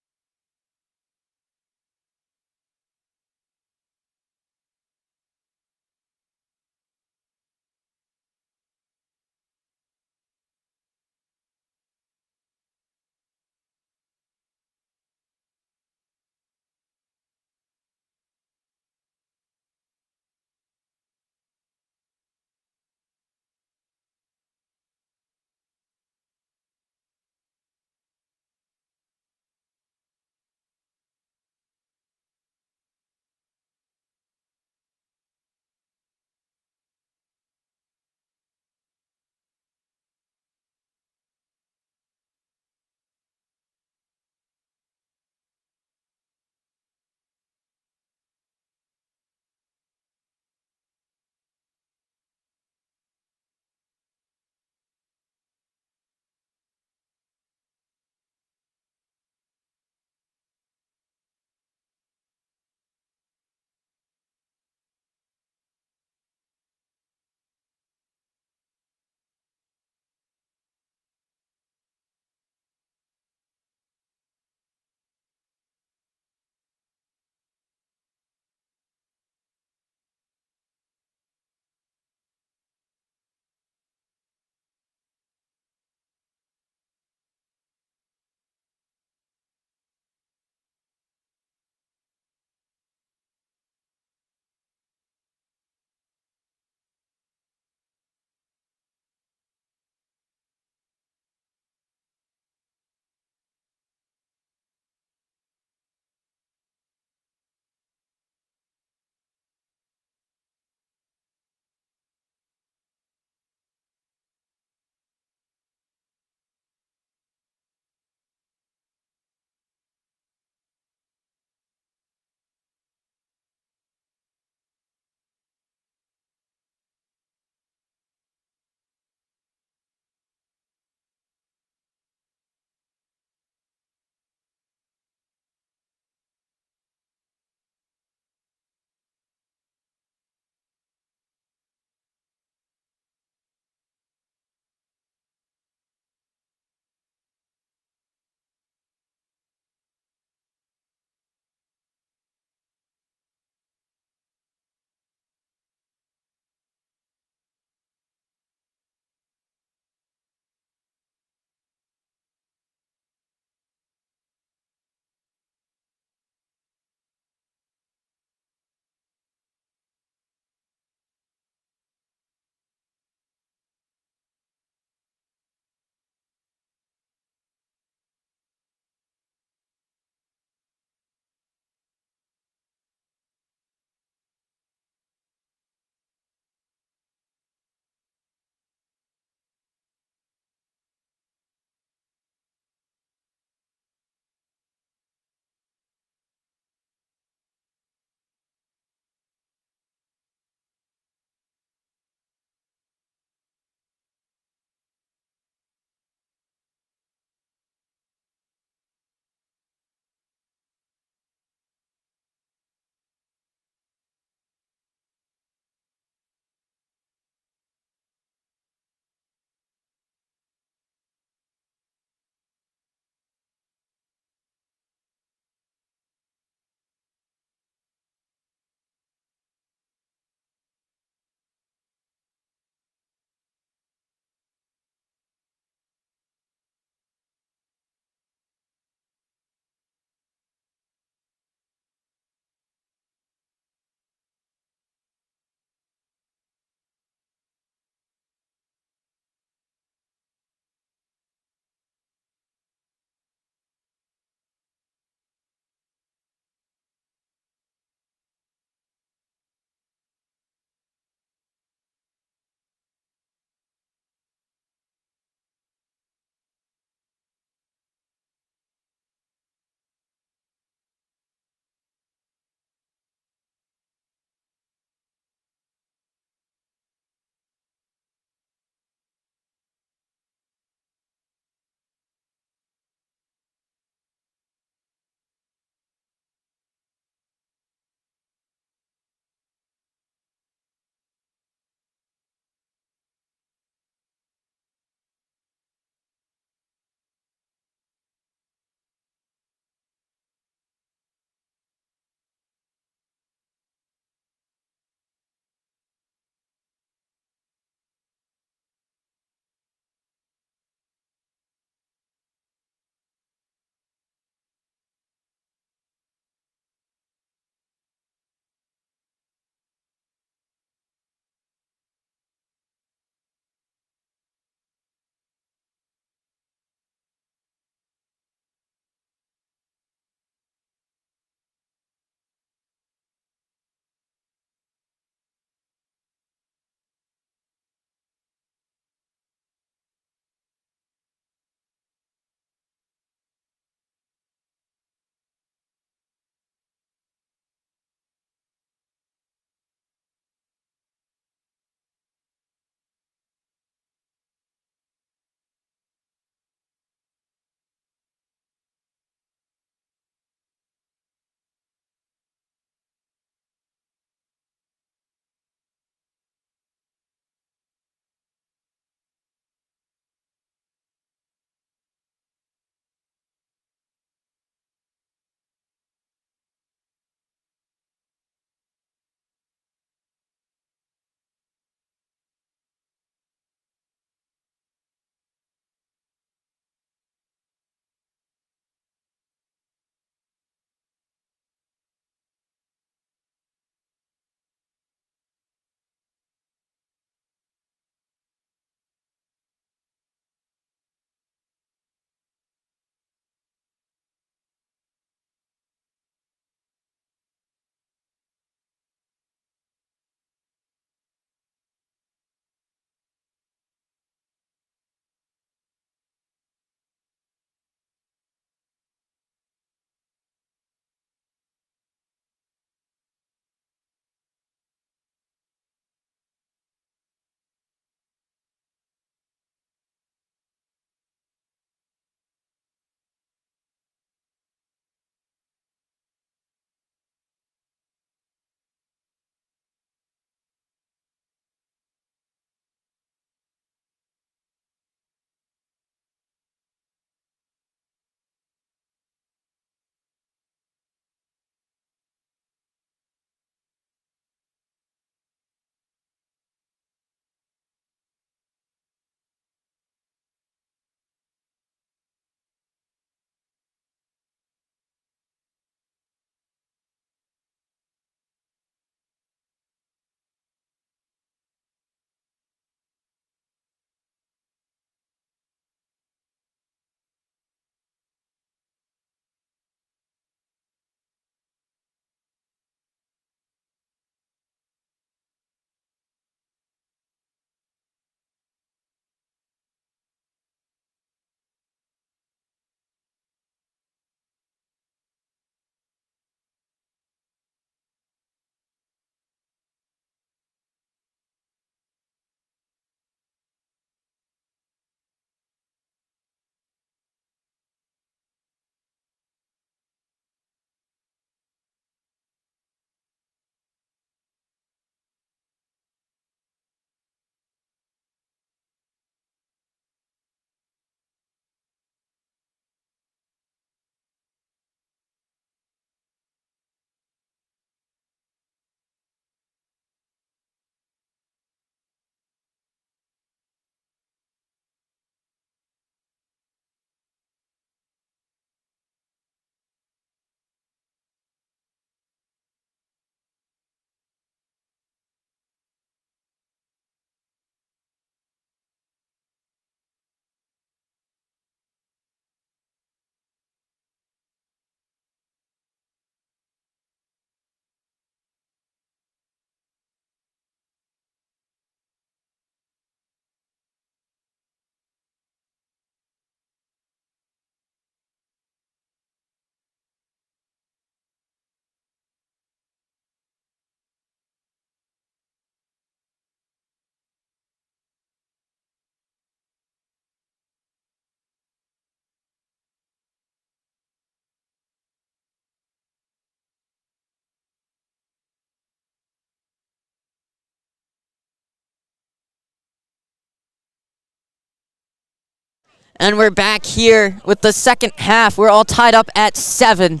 Speaker 2: And we're back here with the second half. We're all tied up at 7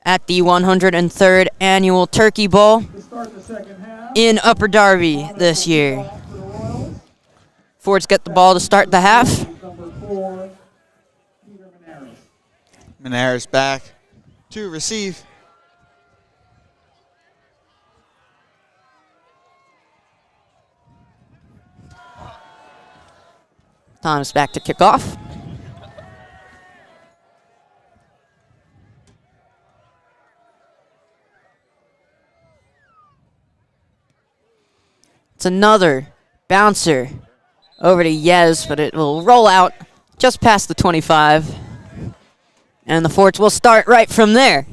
Speaker 2: at the 103rd Annual Turkey Bowl
Speaker 3: To start the second half,
Speaker 2: in Upper Darby this year. Fords get the ball to start the half.
Speaker 3: number 4, Peter Menares.
Speaker 1: Menares back to receive.
Speaker 2: Thomas back to kick off. It's another bouncer over to Yez, but it will roll out just past the 25. And the Forts will start right from there.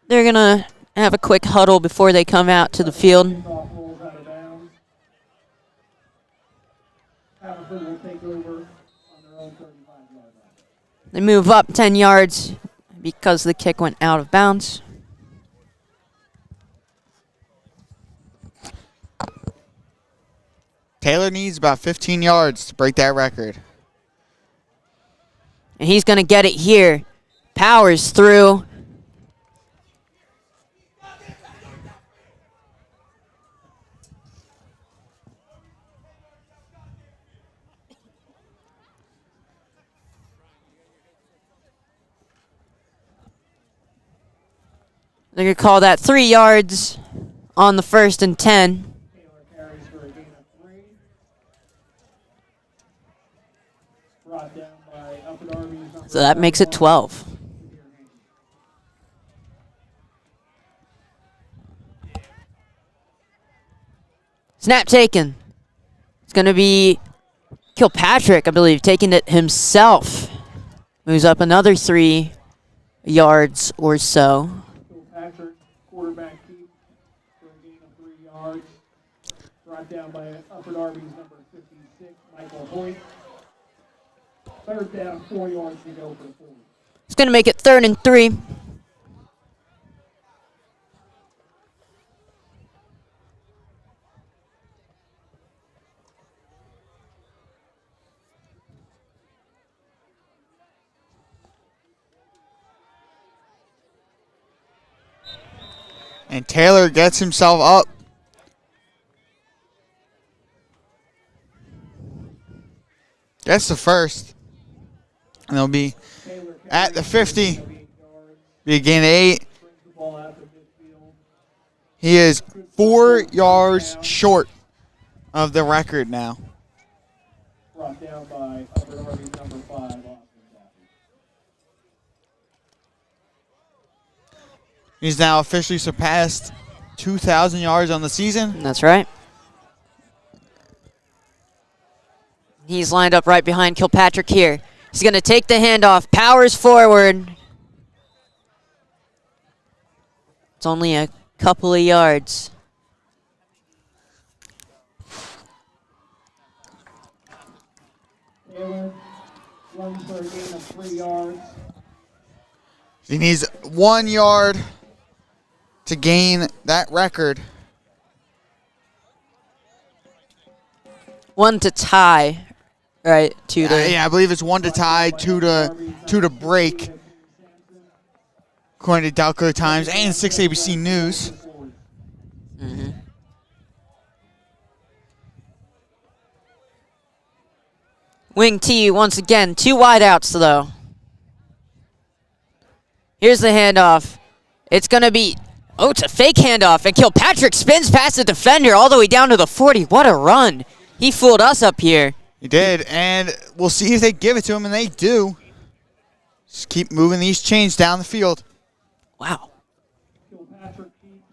Speaker 2: They're going to have a quick huddle before they come out to the field.
Speaker 3: Kickoff rolls out of bounds. Haverford will take over on their own 35-yard line.
Speaker 2: They move up 10 yards because the kick went out of bounds.
Speaker 1: Taylor needs about 15 yards to break that record.
Speaker 2: And he's going to get it here. Powers through. They're going to call that 3 yards on the 1st and 10.
Speaker 3: Taylor carries for a gain of 3. Brought down by Upper Darby's number
Speaker 2: So that makes it 12. Snap taken. It's going to be Kilpatrick, I believe, taking it himself. Moves up another 3 yards or so.
Speaker 3: Patrick, quarterback keep for a gain of 3 yards. Brought down by Upper Darby's number 56, Michael Hoyt. Third down, 4 yards to go for the Fords.
Speaker 2: It's going to make it 3rd and 3.
Speaker 1: And Taylor gets himself up. Gets the first. And they'll be at the 50. Be a gain of 8. He is 4 yards short of the record now.
Speaker 3: Brought down by Upper Darby's number 5, Austin Darby.
Speaker 1: He's now officially surpassed 2,000 yards on the season.
Speaker 2: That's right. He's lined up right behind Kilpatrick here. He's going to take the handoff. Powers forward. It's only a couple of yards.
Speaker 3: Taylor runs for a gain of 3 yards.
Speaker 1: He needs 1 yard to gain that record.
Speaker 2: 1 to tie, right? 2 to
Speaker 1: Yeah, I believe it's 1 to tie, 2 to break, according to Delco Times and 6 ABC News.
Speaker 2: Mhm. Wing T once again. 2 wideouts though. Here's the handoff. It's going to be, it's a fake handoff. And Kilpatrick spins past the defender all the way down to the 40. What a run. He fooled us up here.
Speaker 1: He did, and we'll see if they give it to him, and they do. Just keep moving these chains down the field.
Speaker 2: Wow.
Speaker 3: Kilpatrick keeps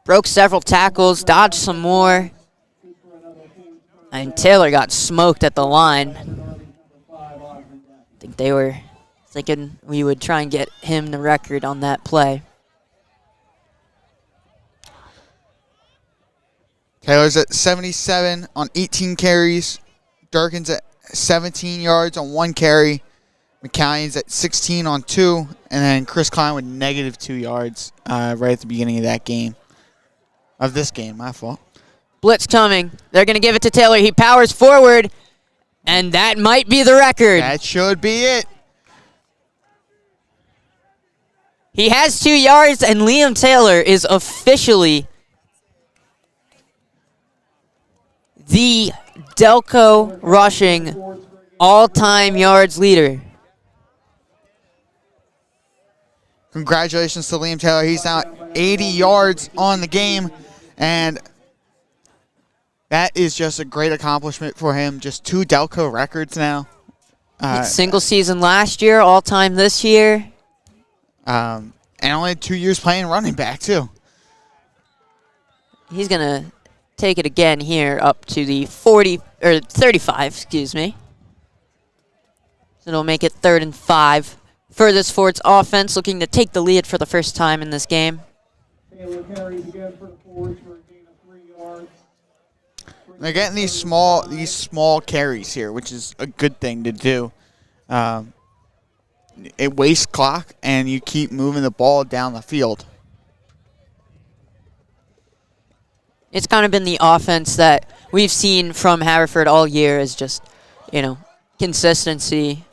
Speaker 2: Broke several tackles, dodged some more.
Speaker 3: for another Fords first
Speaker 2: And Taylor got smoked at the line.
Speaker 3: Darby's number 5, Austin Darby.
Speaker 2: I think they were thinking we would try and get him the record on that play.
Speaker 1: Taylor's at 77 on 18 carries. Durkin's at 17 yards on 1 carry. McCallion's at 16 on 2. And then Chris Klein with negative 2 yards right at the beginning of that game. Of this game, my fault.
Speaker 2: Blitz coming. They're going to give it to Taylor. He powers forward, and that might be the record.
Speaker 1: That should be it.
Speaker 2: He has 2 yards, and Liam Taylor is officially the Delco rushing all-time yards leader.
Speaker 1: Congratulations to Liam Taylor. He's now 80 yards on the game, and that is just a great accomplishment for him. Just 2 Delco records now.
Speaker 2: Single season last year, all-time this year.
Speaker 1: And only 2 years playing running back, too.
Speaker 2: He's going to take it again here up to the 35, excuse me. So it'll make it 3rd and 5 for this Ford's offense, looking to take the lead for the first time in this game.
Speaker 3: Taylor carries again for the Fords for a gain of 3 yards.
Speaker 1: They're getting these small carries here, which is a good thing to do. It wastes clock, and you keep moving the ball down the field.
Speaker 2: It's kind of been the offense that we've seen from Haverford all year is just, consistency,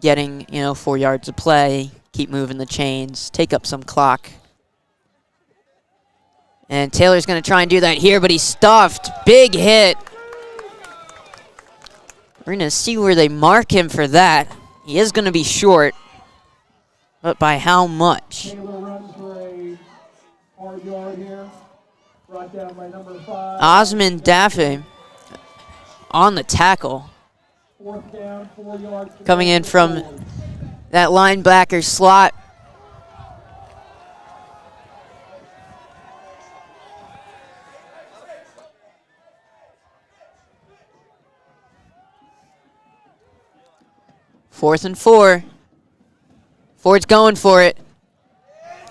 Speaker 2: getting, 4 yards of play, keep moving the chains, take up some clock. And Taylor's going to try and do that here, but he's stuffed. Big hit. We're going to see where they mark him for that. He is going to be short, but by how much?
Speaker 3: Taylor runs for a hard yard here. Brought down by number 5.
Speaker 2: Osmond Daffy on the tackle.
Speaker 3: 4th down, 4 yards.
Speaker 2: Coming in from that linebacker slot. Fourth and 4. Ford's going for it.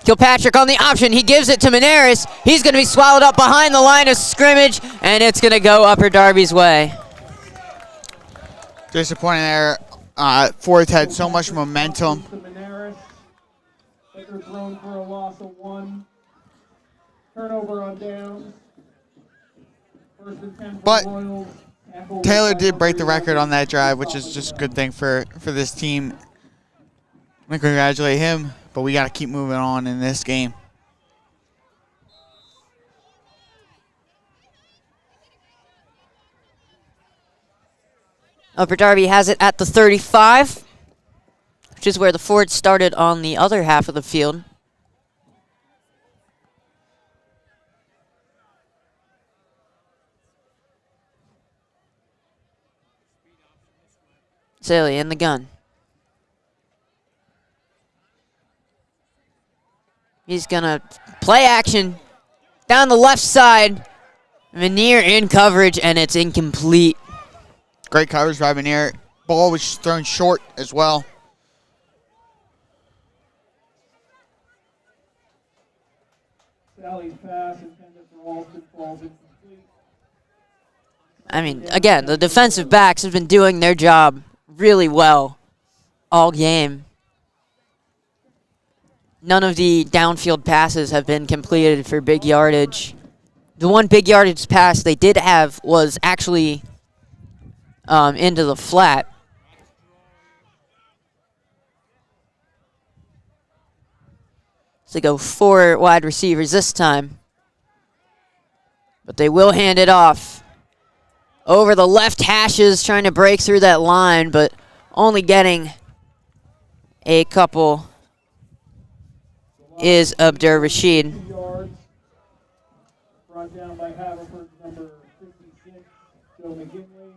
Speaker 2: Kilpatrick on the option. He gives it to Menares. He's going to be swallowed up behind the line of scrimmage, and it's going to go Upper Darby's way.
Speaker 1: Disappointing there. Ford's had so much momentum.
Speaker 3: Baker thrown for a loss of 1. Turnover on downs. 1st and 10 for
Speaker 1: But
Speaker 3: Royals.
Speaker 1: Taylor did break the record on that drive, which is just a good thing for this team. I congratulate him, but we got to keep moving on in this game.
Speaker 2: Upper Darby has it at the 35, which is where the Ford started on the other half of the field. Saley in the gun. He's going to play action down the left side. Veneer in coverage, and it's incomplete.
Speaker 1: Great coverage by Veneer. Ball was thrown short as well.
Speaker 3: Sally's pass intended for Alston falls incomplete.
Speaker 2: I mean, again, the defensive backs have been doing their job really well all game. None of the downfield passes have been completed for big yardage. The one big yardage pass they did have was actually into the flat. So they go 4 wide receivers this time. But they will hand it off. Over the left hashes, trying to break through that line, but only getting a couple is Abdur Rashid.
Speaker 3: 2 yards. Brought down by Haverford, number 56, Joe McGinley.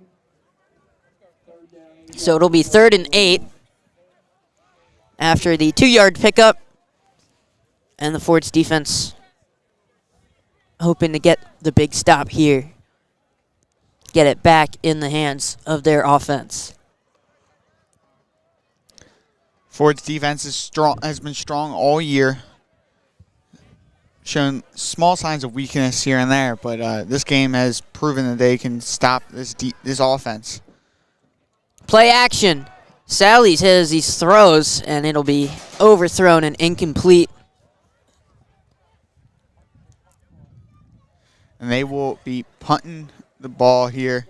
Speaker 3: 3rd down, 8
Speaker 2: So it'll be 3rd and 8 after the 2-yard pickup. And the Ford's defense hoping to get the big stop here. Get it back in the hands of their offense.
Speaker 1: Ford's defense is strong, has been strong all year. shown small signs of weakness here and there, but this game has proven that they can stop this offense.
Speaker 2: Play action. Sally's has these throws, and it'll be overthrown and incomplete.
Speaker 1: And they will be punting the ball here.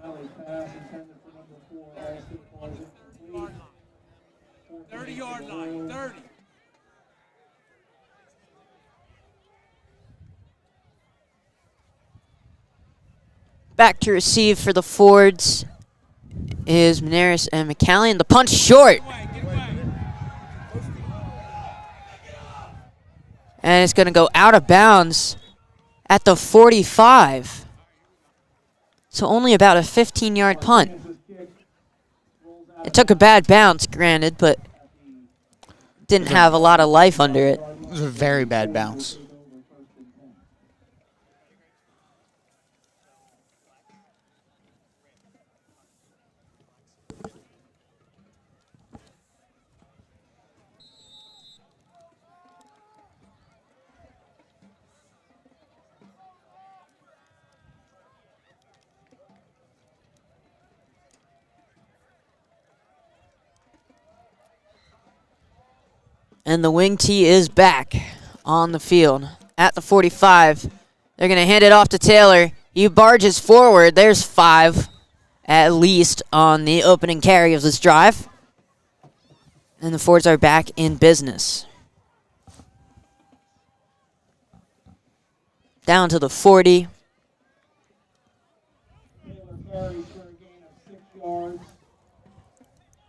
Speaker 3: Sally's pass intended for number 4, Austin, falls incomplete.
Speaker 4: 30-yard line, 30.
Speaker 2: Back to receive for the Fords is Maneris and McCallion. The punch short. And it's going to go out of bounds at the 45. So only about a 15-yard punt. It took a bad bounce, granted, but didn't have a lot of life under it.
Speaker 1: It was a very bad bounce.
Speaker 2: And the wing tee is back on the field at the 45. They're going to hand it off to Taylor. He barges forward. There's 5 at least on the opening carry of this drive. And the Fords are back in business. Down to the 40.
Speaker 3: Taylor carries for a gain of 6 yards.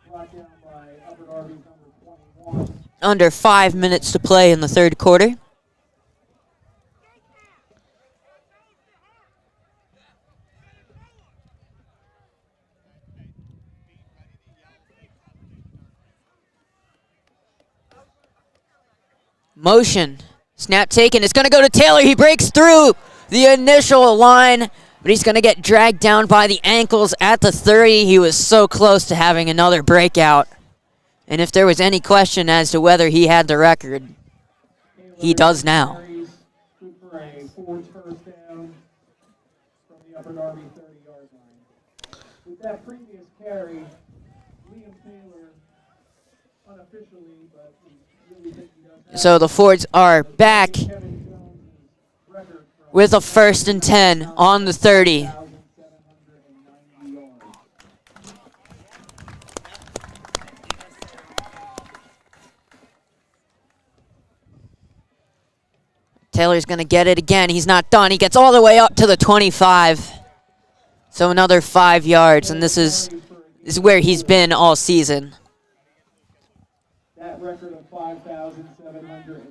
Speaker 3: Brought down by Upper Darby's number 21.
Speaker 2: Under 5 minutes to play in the third quarter. Motion. Snap taken. It's going to go to Taylor. He breaks through the initial line, but he's going to get dragged down by the ankles at the 30. He was so close to having another breakout. And if there was any question as to whether he had the record, he does now.
Speaker 3: Good for a Ford's first down from the Upper Darby 30-yard line. With that previous carry, Liam Taylor, unofficially, but we really think he does have
Speaker 2: So the Fords are back
Speaker 3: Kevin Jones' record from
Speaker 2: with a 1st and 10 on the 30.
Speaker 3: 1,790 yards.
Speaker 2: Taylor's going to get it again. He's not done. He gets all the way up to the 25. So another 5 yards, and this is where he's been all season.
Speaker 3: That record of 5,790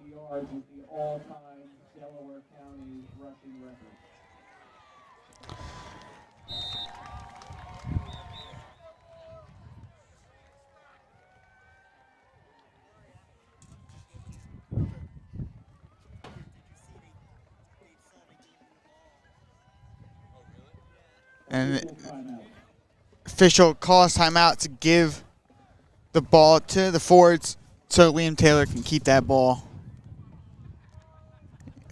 Speaker 3: yards is the all-time Delaware County rushing record.
Speaker 1: And
Speaker 3: Timeout.
Speaker 1: official calls timeout to give the ball to the Fords so Liam Taylor can keep that ball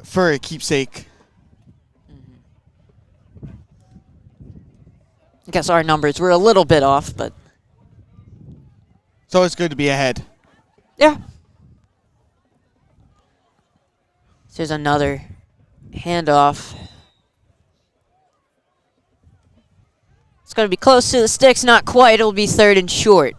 Speaker 1: for a keepsake.
Speaker 2: I guess our numbers were a little bit off, but
Speaker 1: It's always good to be ahead.
Speaker 2: yeah. There's another handoff. It's going to be close to the sticks, not quite. It'll be 3rd and short.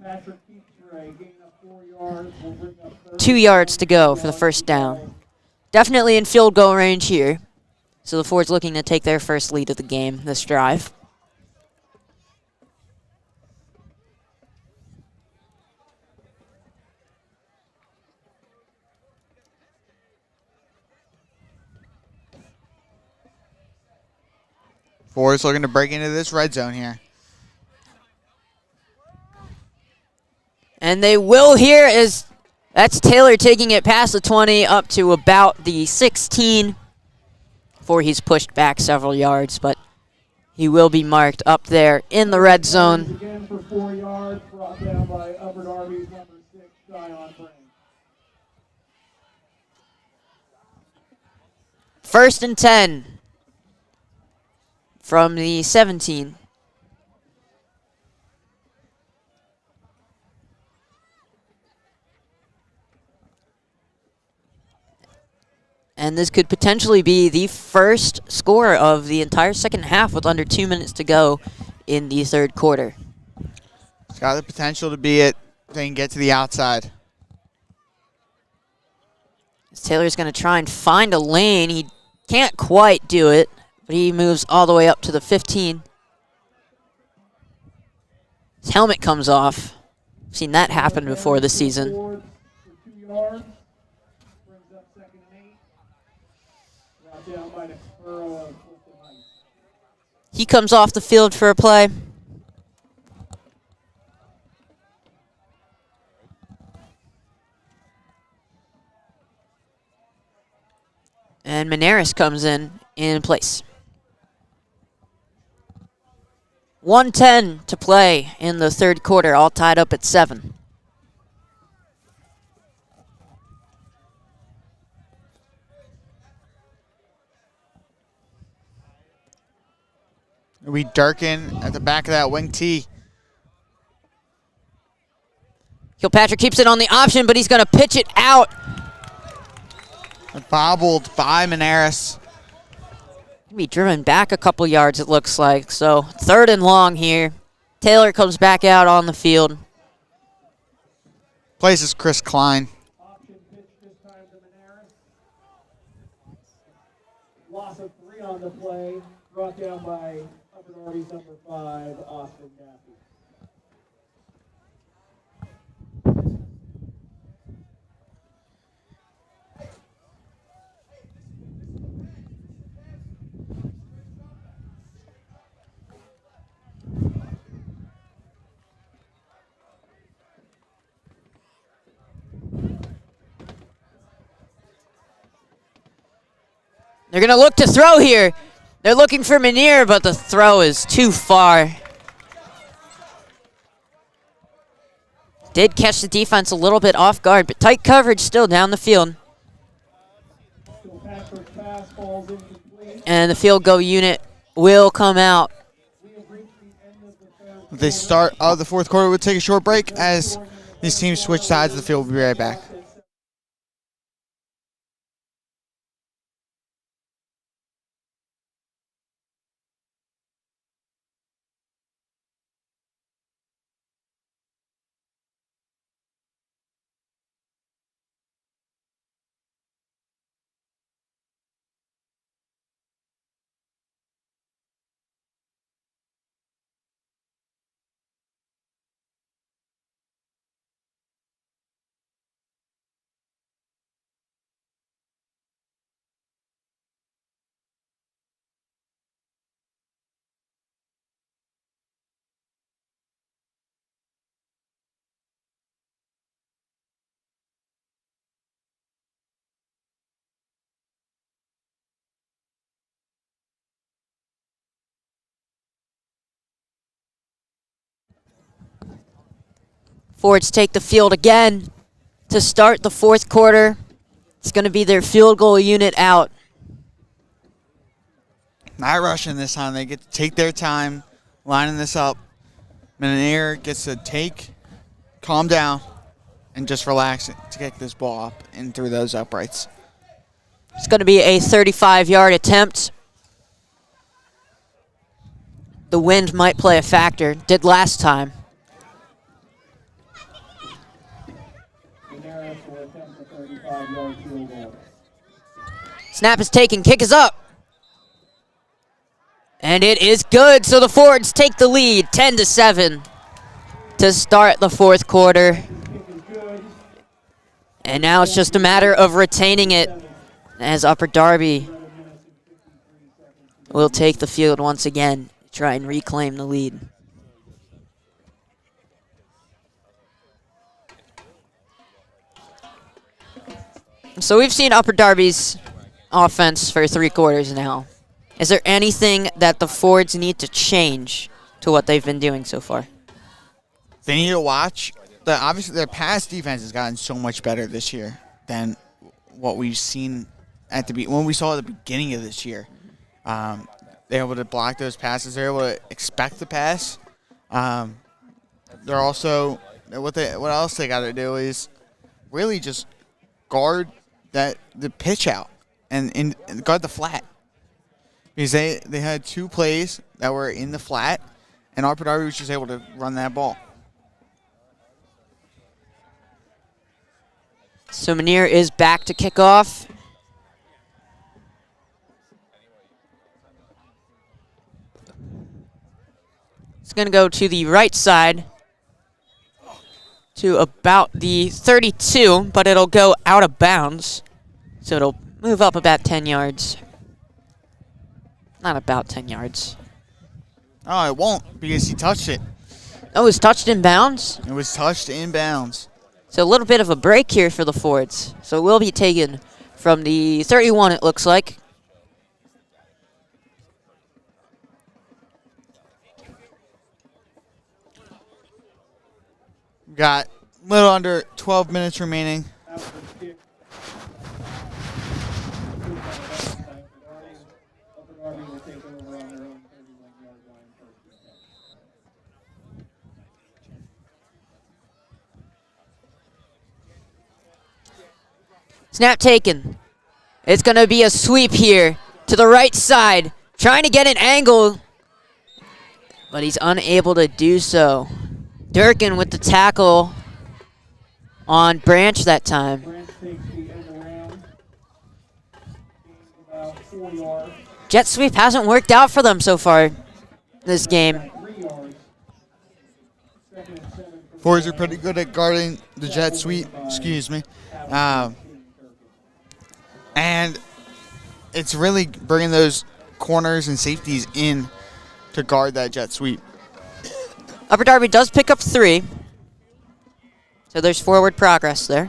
Speaker 3: Patrick keeps for a gain of 4 yards. Will bring up
Speaker 2: 2 yards to go for the first down. Definitely in field goal range here. So the Fords looking to take their first lead of the game this drive.
Speaker 1: Fords looking to break into this red zone here.
Speaker 2: And they will here as that's Taylor taking it past the 20 up to about the 16 before he's pushed back several yards. But He will be marked up there in the red zone.
Speaker 3: Again for 4 yards, brought down by Upper Darby's number 6, Zion Brand.
Speaker 2: 1st and 10 from the 17. And this could potentially be the first score of the entire second half with under 2 minutes to go in the third quarter.
Speaker 1: It's got the potential to be it. They can get to the outside.
Speaker 2: Taylor's going to try and find a lane. He can't quite do it, but he moves all the way up to the 15. His helmet comes off. I've seen that happen before this season.
Speaker 3: For 2 yards, brings up 2nd and 8. Brought down by the Spur of Clifton Heights.
Speaker 2: He comes off the field for a play. And Menares comes in place. 1:10 to play in the third quarter, all tied up at 7.
Speaker 1: We Durkin at the back of that wing tee.
Speaker 2: Kilpatrick keeps it on the option, but he's going to pitch it out.
Speaker 1: Bobbled by Menares.
Speaker 2: Be driven back a couple yards, it looks like. So 3rd and long here. Taylor comes back out on the field.
Speaker 1: Places Chris Klein.
Speaker 3: Option pitch this time to Menares. Loss of 3 on the play. Brought down by Upper Darby's number 5, Austin Daffy.
Speaker 2: They're going to look to throw here. They're looking for Menier, but the throw is too far. Did catch the defense a little bit off guard, but tight coverage still down the field.
Speaker 3: Kilpatrick's pass falls incomplete.
Speaker 2: And the field goal unit will come out.
Speaker 3: We have reached the end of the third
Speaker 1: The start of the fourth quarter. We'll take a short break as these teams switch sides of the field. We'll be right back.
Speaker 2: Fords take the field again to start the fourth quarter. It's going to be their field goal unit out.
Speaker 1: Not rushing this time. They get to take their time lining this up. Menier gets to calm down, and just relax to kick this ball up and through those uprights.
Speaker 2: It's going to be a 35-yard attempt. The wind might play a factor. Did last time.
Speaker 3: Menares will attempt a 35-yard field goal.
Speaker 2: Snap is taken. Kick is up. And it is good. So the Fords take the lead 10-7 to start the fourth quarter.
Speaker 3: Kick is good.
Speaker 2: And now it's just a matter of retaining it as Upper Darby will take the field once again, try and reclaim the lead. So we've seen Upper Darby's offense for 3 quarters now. Is there anything that the Fords need to change to what they've been doing so far?
Speaker 1: They need to watch. Obviously, their pass defense has gotten so much better this year than what we've seen when we saw at the beginning of this year. They're able to block those passes. They're able to expect the pass. They're also what else they got to do is really just guard the pitch out and guard the flat. Because they had 2 plays that were in the flat, and Darby was just able to run that ball.
Speaker 2: So Manir is back to kick off. It's going to go to the right side to about the 32, but it'll go out of bounds. So it'll move up about 10 yards. Not about 10 yards.
Speaker 1: Oh, it won't because he touched it.
Speaker 2: Oh, it was touched in bounds?
Speaker 1: It was touched in bounds.
Speaker 2: So a little bit of a break here for the Fords. So it will be taken from the 31, it looks like.
Speaker 1: Got a little under 12 minutes remaining.
Speaker 2: Snap taken. It's going to be a sweep here to the right side. Trying to get an angle, but he's unable to do so. Durkin with the tackle on Branch that time.
Speaker 3: Branch takes the end around. About 4 yards.
Speaker 2: Jet sweep hasn't worked out for them so far this game.
Speaker 3: 3 yards. Second and 7 for
Speaker 1: Fords are pretty good at guarding the jet sweep. Excuse me. And it's really bringing those corners and safeties in to guard that jet sweep.
Speaker 2: Upper Darby does pick up 3. So there's forward progress there.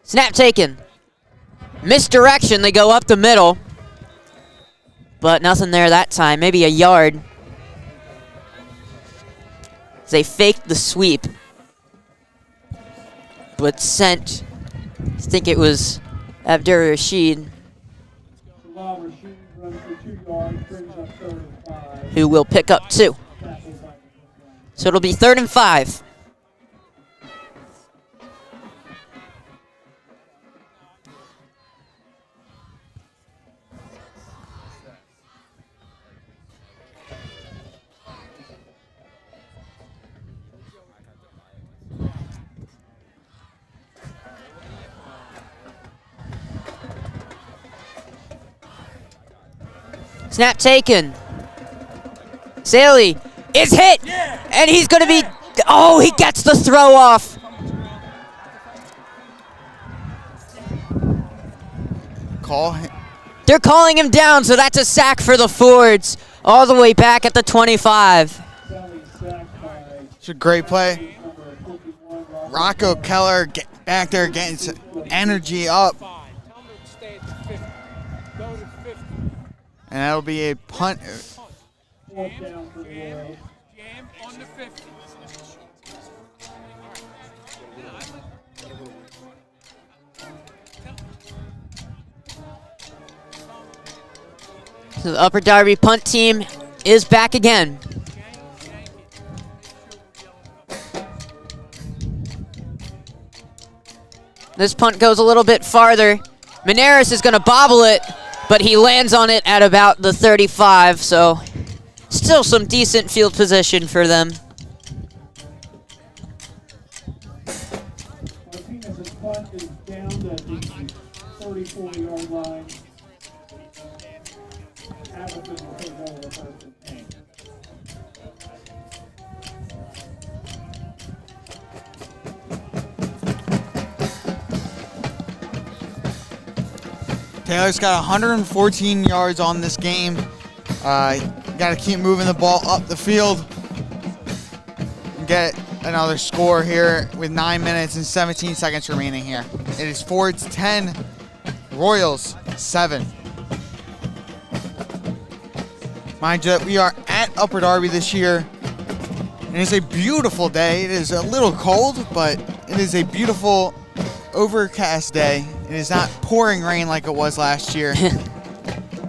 Speaker 2: Snap taken. Misdirection, they go up the middle. But nothing there that time, maybe a yard. They faked the sweep. But sent, I think it was Abdur Rashid,
Speaker 3: Bilal Rashid runs for 2 yards, brings up 3rd and 5.
Speaker 2: who will pick up 2. So it'll be 3rd and 5. Snap taken. Saley is hit, and he's going to be, oh, he gets the throw off. They're calling him down, so that's a sack for the Fords, all the way back at the 25.
Speaker 1: It's a great play. Rocco Keller back there getting some energy up. And that'll be a punt.
Speaker 3: Down for the Royals.
Speaker 4: Jam on the 50.
Speaker 2: So the Upper Darby punt team is back again. This punt goes a little bit farther. Menares is going to bobble it, but he lands on it at about the 35, so still some decent field position for them.
Speaker 3: Martinez's punt is down to the 34-yard line. Haverford will take over the 1st and 10.
Speaker 1: Taylor's got 114 yards on this game. Got to keep moving the ball up the field. Get it another score here with 9 minutes and 17 seconds remaining here. It is Ford's 10, Royals 7. Mind you, we are at Upper Darby this year. And it's a beautiful day. It is a little cold, but it is a beautiful overcast day. It is not pouring rain like it was last year.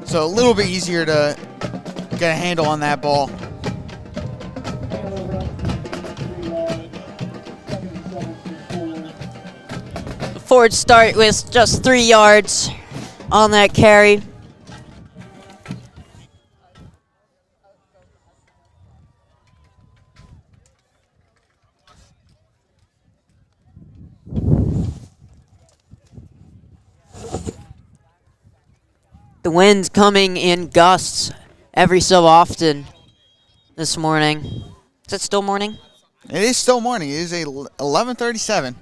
Speaker 1: So a little bit easier to get a handle on that ball.
Speaker 2: The Fords start with just 3 yards on that carry. The wind's coming in gusts every so often this morning. Is it still morning?
Speaker 1: It is still morning. It is 11:37.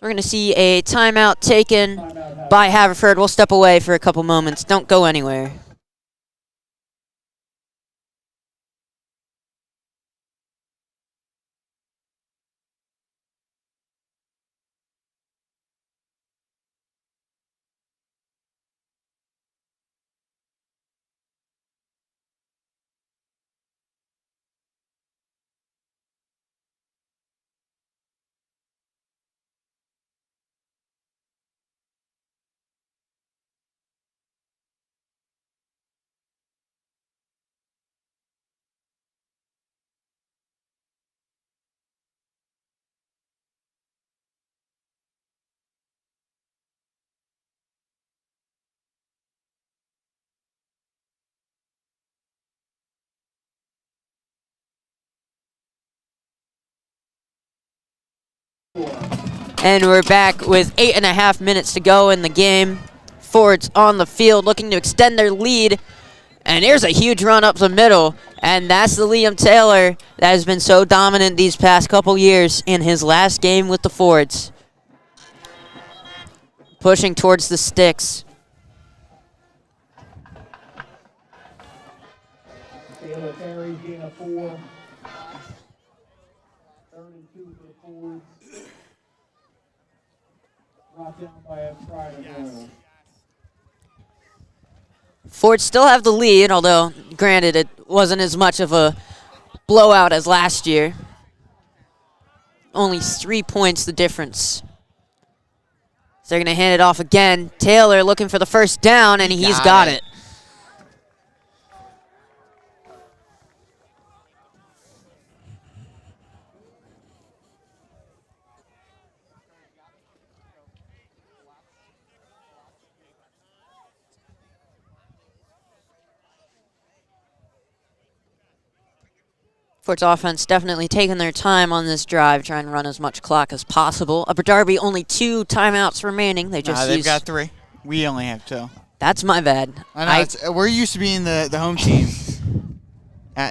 Speaker 2: We're going to see a timeout taken by Haverford. We'll step away for a couple moments. Don't go anywhere. And we're back with 8.5 minutes to go in the game. Fords on the field looking to extend their lead. And here's a huge run up the middle. And that's the Liam Taylor that has been so dominant these past couple years in his last game with the Fords. Pushing towards the sticks.
Speaker 3: Taylor carries, gain of 4. 3rd and 2 for the Fords. Brought down by a stride of Royals.
Speaker 2: Fords still have the lead, although granted it wasn't as much of a blowout as last year. Only 3 points the difference. So they're going to hand it off again. Taylor looking for the first down, and he's got it. Fords offense definitely taking their time on this drive, trying to run as much clock as possible. Upper Darby only 2 timeouts remaining. They just
Speaker 1: They've got 3. We only have 2.
Speaker 2: That's my bad.
Speaker 1: I know. We're used to being the home team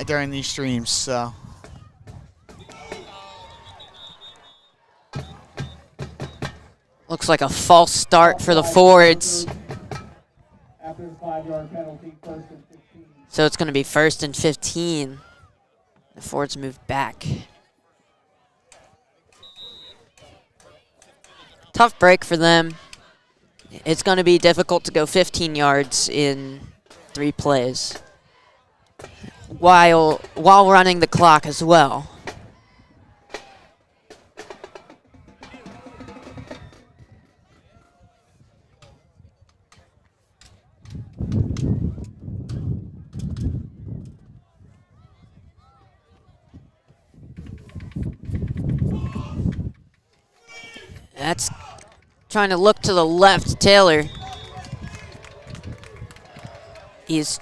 Speaker 1: during these streams, so.
Speaker 2: Looks like a false start for the Fords.
Speaker 3: After the 5-yard penalty, 1st and 15.
Speaker 2: So it's going to be 1st and 15. The Fords move back. Tough break for them. It's going to be difficult to go 15 yards in 3 plays while running the clock as well. That's trying to look to the left, Taylor. He's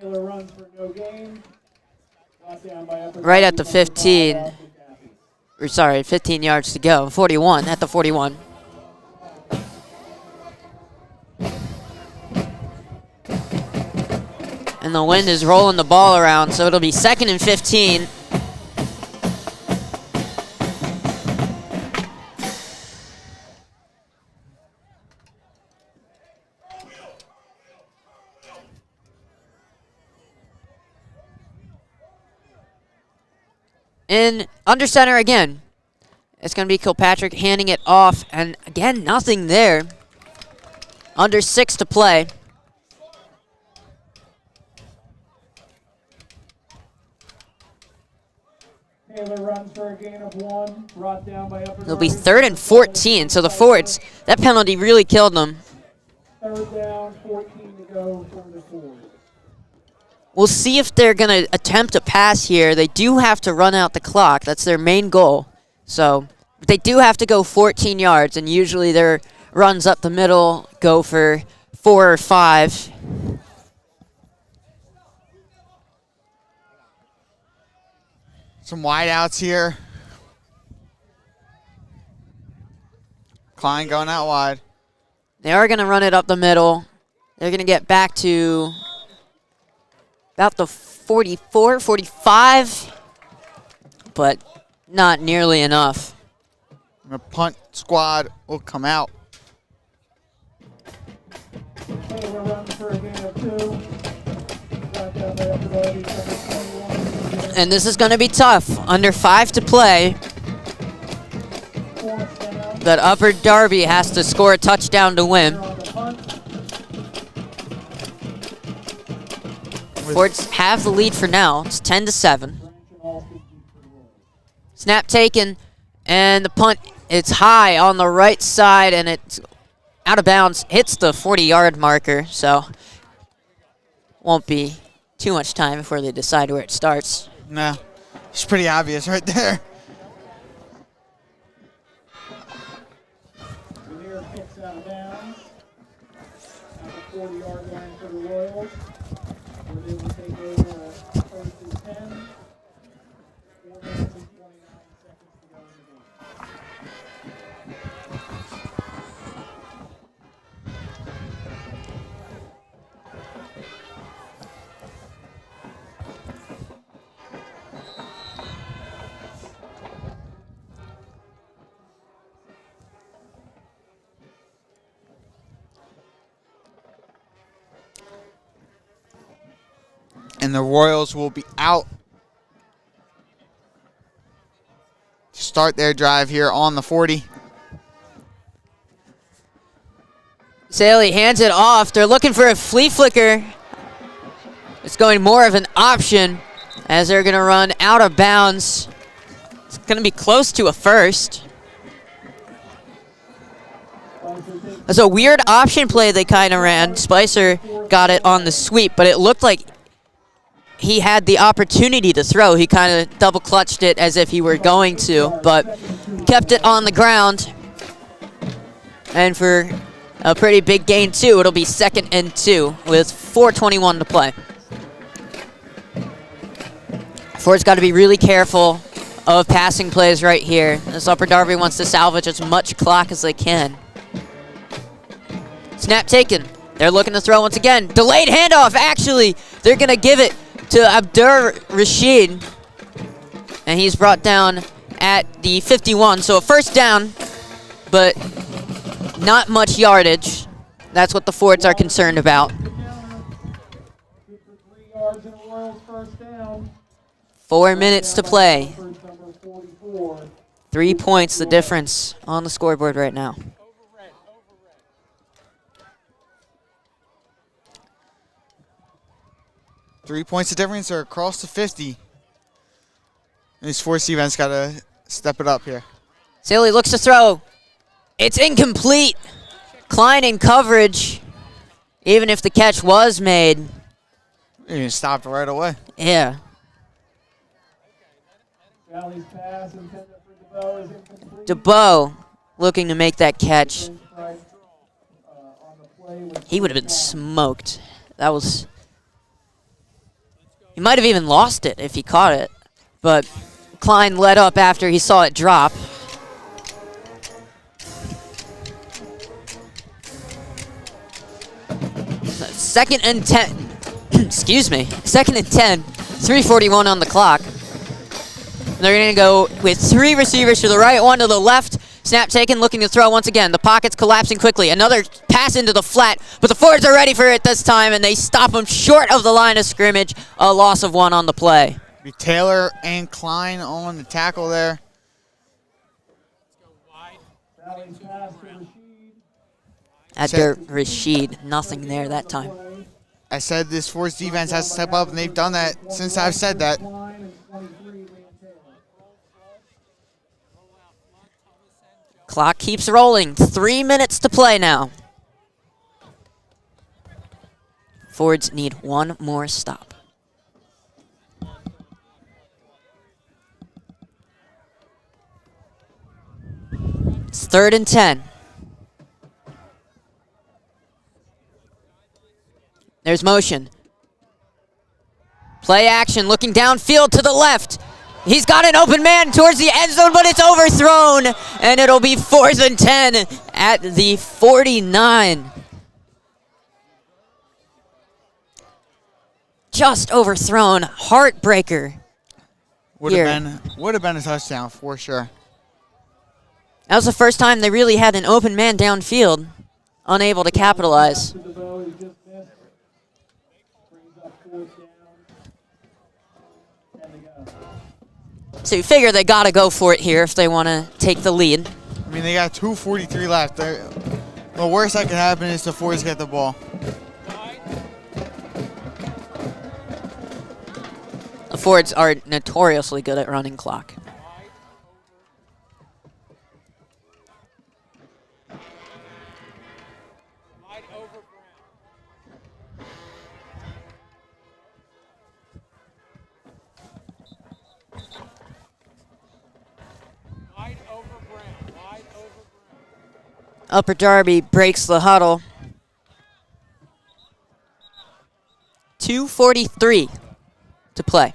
Speaker 3: Taylor runs for no gain. Brought down by Upper
Speaker 2: right at
Speaker 3: Darby,
Speaker 2: the
Speaker 3: number
Speaker 2: 15.
Speaker 3: 5,
Speaker 2: Or sorry, 15 yards to go. 41, at the 41. And the wind is rolling the ball around, so it'll be 2nd and 15. In under center again. It's going to be Kilpatrick handing it off. And again, nothing there. Under 6 to play.
Speaker 3: Taylor runs for a gain of 1, brought down by Upper
Speaker 2: It'll be
Speaker 3: Darby.
Speaker 2: 3rd and 14. So the Fords, that penalty really killed them.
Speaker 3: 3rd down, 14 to go for the Fords.
Speaker 2: We'll see if they're going to attempt a pass here. They do have to run out the clock. That's their main goal. So they do have to go 14 yards, and usually their runs up the middle go for 4 or 5.
Speaker 1: Some wide outs here. Klein going out wide.
Speaker 2: They are going to run it up the middle. They're going to get back to about the 44, 45, but not nearly enough.
Speaker 1: The punt squad will come out.
Speaker 3: Taylor runs for a gain of 2, brought down by Upper Darby, number 21.
Speaker 2: And this is going to be tough. Under 5 to play.
Speaker 3: 4th down,
Speaker 2: That Upper Darby has to score a touchdown to win.
Speaker 3: on the punt.
Speaker 2: Fords have the lead for now. It's 10 to 7.
Speaker 3: Branch and Alston keep for the Royals.
Speaker 2: Snap taken, and the punt, it's high on the right side, and it's out of bounds. Hits the 40-yard marker, so won't be too much time before they decide where it starts.
Speaker 1: No, it's pretty obvious right there.
Speaker 3: Lanier kicks out of bounds at the 40-yard line for the Royals. Where they will take over 1st and 10. 4 minutes and 29 seconds to go in the game.
Speaker 1: And the Royals will be out to start their drive here on the 40.
Speaker 2: Saley hands it off. They're looking for a flea flicker. It's going more of an option as they're going to run out of bounds. It's going to be close to a first. That's a weird option play they kind of ran. Spicer got it on the sweep, but it looked like he had the opportunity to throw. He kind of double clutched it as if he were going to, but kept it on the ground. And for a pretty big gain, too, it'll be 2nd and 2 with 4:21 to play. Ford's got to be really careful of passing plays right here. This Upper Darby wants to salvage as much clock as they can. Snap taken. They're looking to throw once again. Delayed handoff, actually. They're going to give it to Abdur Rashid. And he's brought down at the 51. So a first down, but not much yardage. That's what the Fords are concerned about.
Speaker 3: Good for 3 yards and a Royals first down.
Speaker 2: 4 minutes to play.
Speaker 3: Number 44.
Speaker 2: 3 points the difference on the scoreboard right now.
Speaker 1: 3 points of difference are across the 50. These Fords defense got to step it up here.
Speaker 2: Saley looks to throw. It's incomplete. Klein in coverage. Even if the catch was made.
Speaker 1: Even stopped right away.
Speaker 2: Yeah.
Speaker 3: Valley's pass intended for DeBow is incomplete.
Speaker 2: DeBow looking to make that catch.
Speaker 3: On the play was
Speaker 2: He would have been smoked. That was... He might have even lost it if he caught it. But Klein let up after he saw it drop. Second and 10. Excuse me. 2nd and 10. 3:41 on the clock. They're going to go with 3 receivers to the right, 1 to the left. Snap taken, looking to throw once again. The pocket's collapsing quickly. Another pass into the flat, but the Fords are ready for it this time, and they stop him short of the line of scrimmage. A loss of 1 on the play.
Speaker 1: Be Taylor and Klein on the tackle there.
Speaker 3: Sally's pass to Rashid.
Speaker 2: At Rashid, nothing there that time.
Speaker 1: I said this Ford's defense has to step up, and they've done that since I've said that.
Speaker 3: Klein and 23, Liam Taylor.
Speaker 2: Clock keeps rolling. 3 minutes to play now. Fords need one more stop. It's 3rd and 10. There's motion. Play action, looking downfield to the left. He's got an open man towards the end zone, but it's overthrown, and it'll be 4th and 10 at the 49. Just overthrown, heartbreaker.
Speaker 1: Would have been a touchdown for sure.
Speaker 2: That was the first time they really had an open man downfield, unable to capitalize.
Speaker 3: To DeVoe, he just missed. Brings up 4th down. And they go.
Speaker 2: So you figure they got to go for it here if they want to take the lead.
Speaker 1: I mean, they got 2:43 left. The worst that could happen is the Fords get the ball.
Speaker 2: The Fords are notoriously good at running clock. Upper Darby breaks the huddle. 2:43 to play.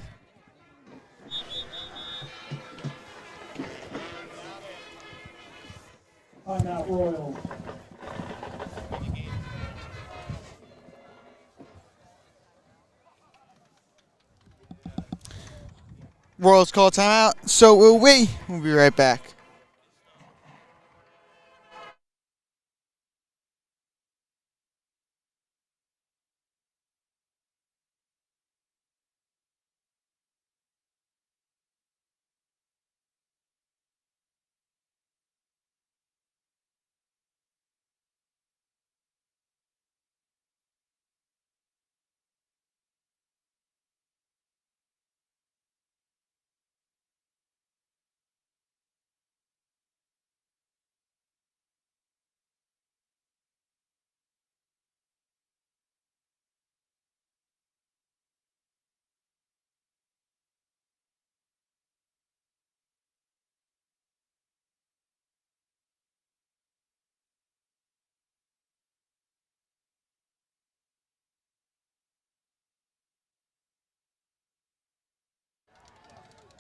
Speaker 3: Timeout Royals.
Speaker 1: Royals call timeout. So will we. We'll be right back.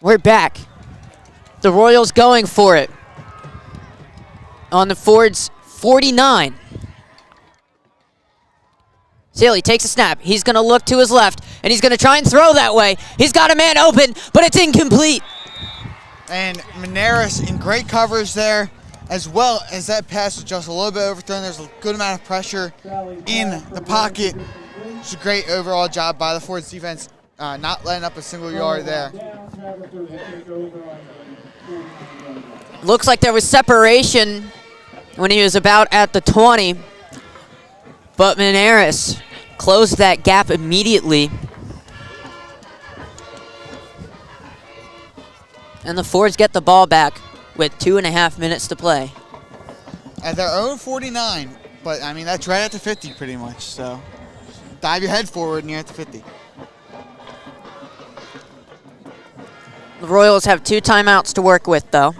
Speaker 2: We're back. The Royals going for it. On the Fords 49. Saley takes a snap. He's going to look to his left, and he's going to try and throw that way. He's got a man open, but it's incomplete.
Speaker 1: And Menares in great coverage there, as well as that pass was just a little bit overthrown. There's a good amount of pressure in the pocket. It's a great overall job by the Fords defense, not letting up a single yard there.
Speaker 2: Looks like there was separation when he was about at the 20, but Menares closed that gap immediately. And the Fords get the ball back with 2.5 minutes to play.
Speaker 1: At their own 49, but I mean, that's right at the 50 pretty much, so dive your head forward and you're at the 50.
Speaker 2: The Royals have 2 timeouts to work with, though.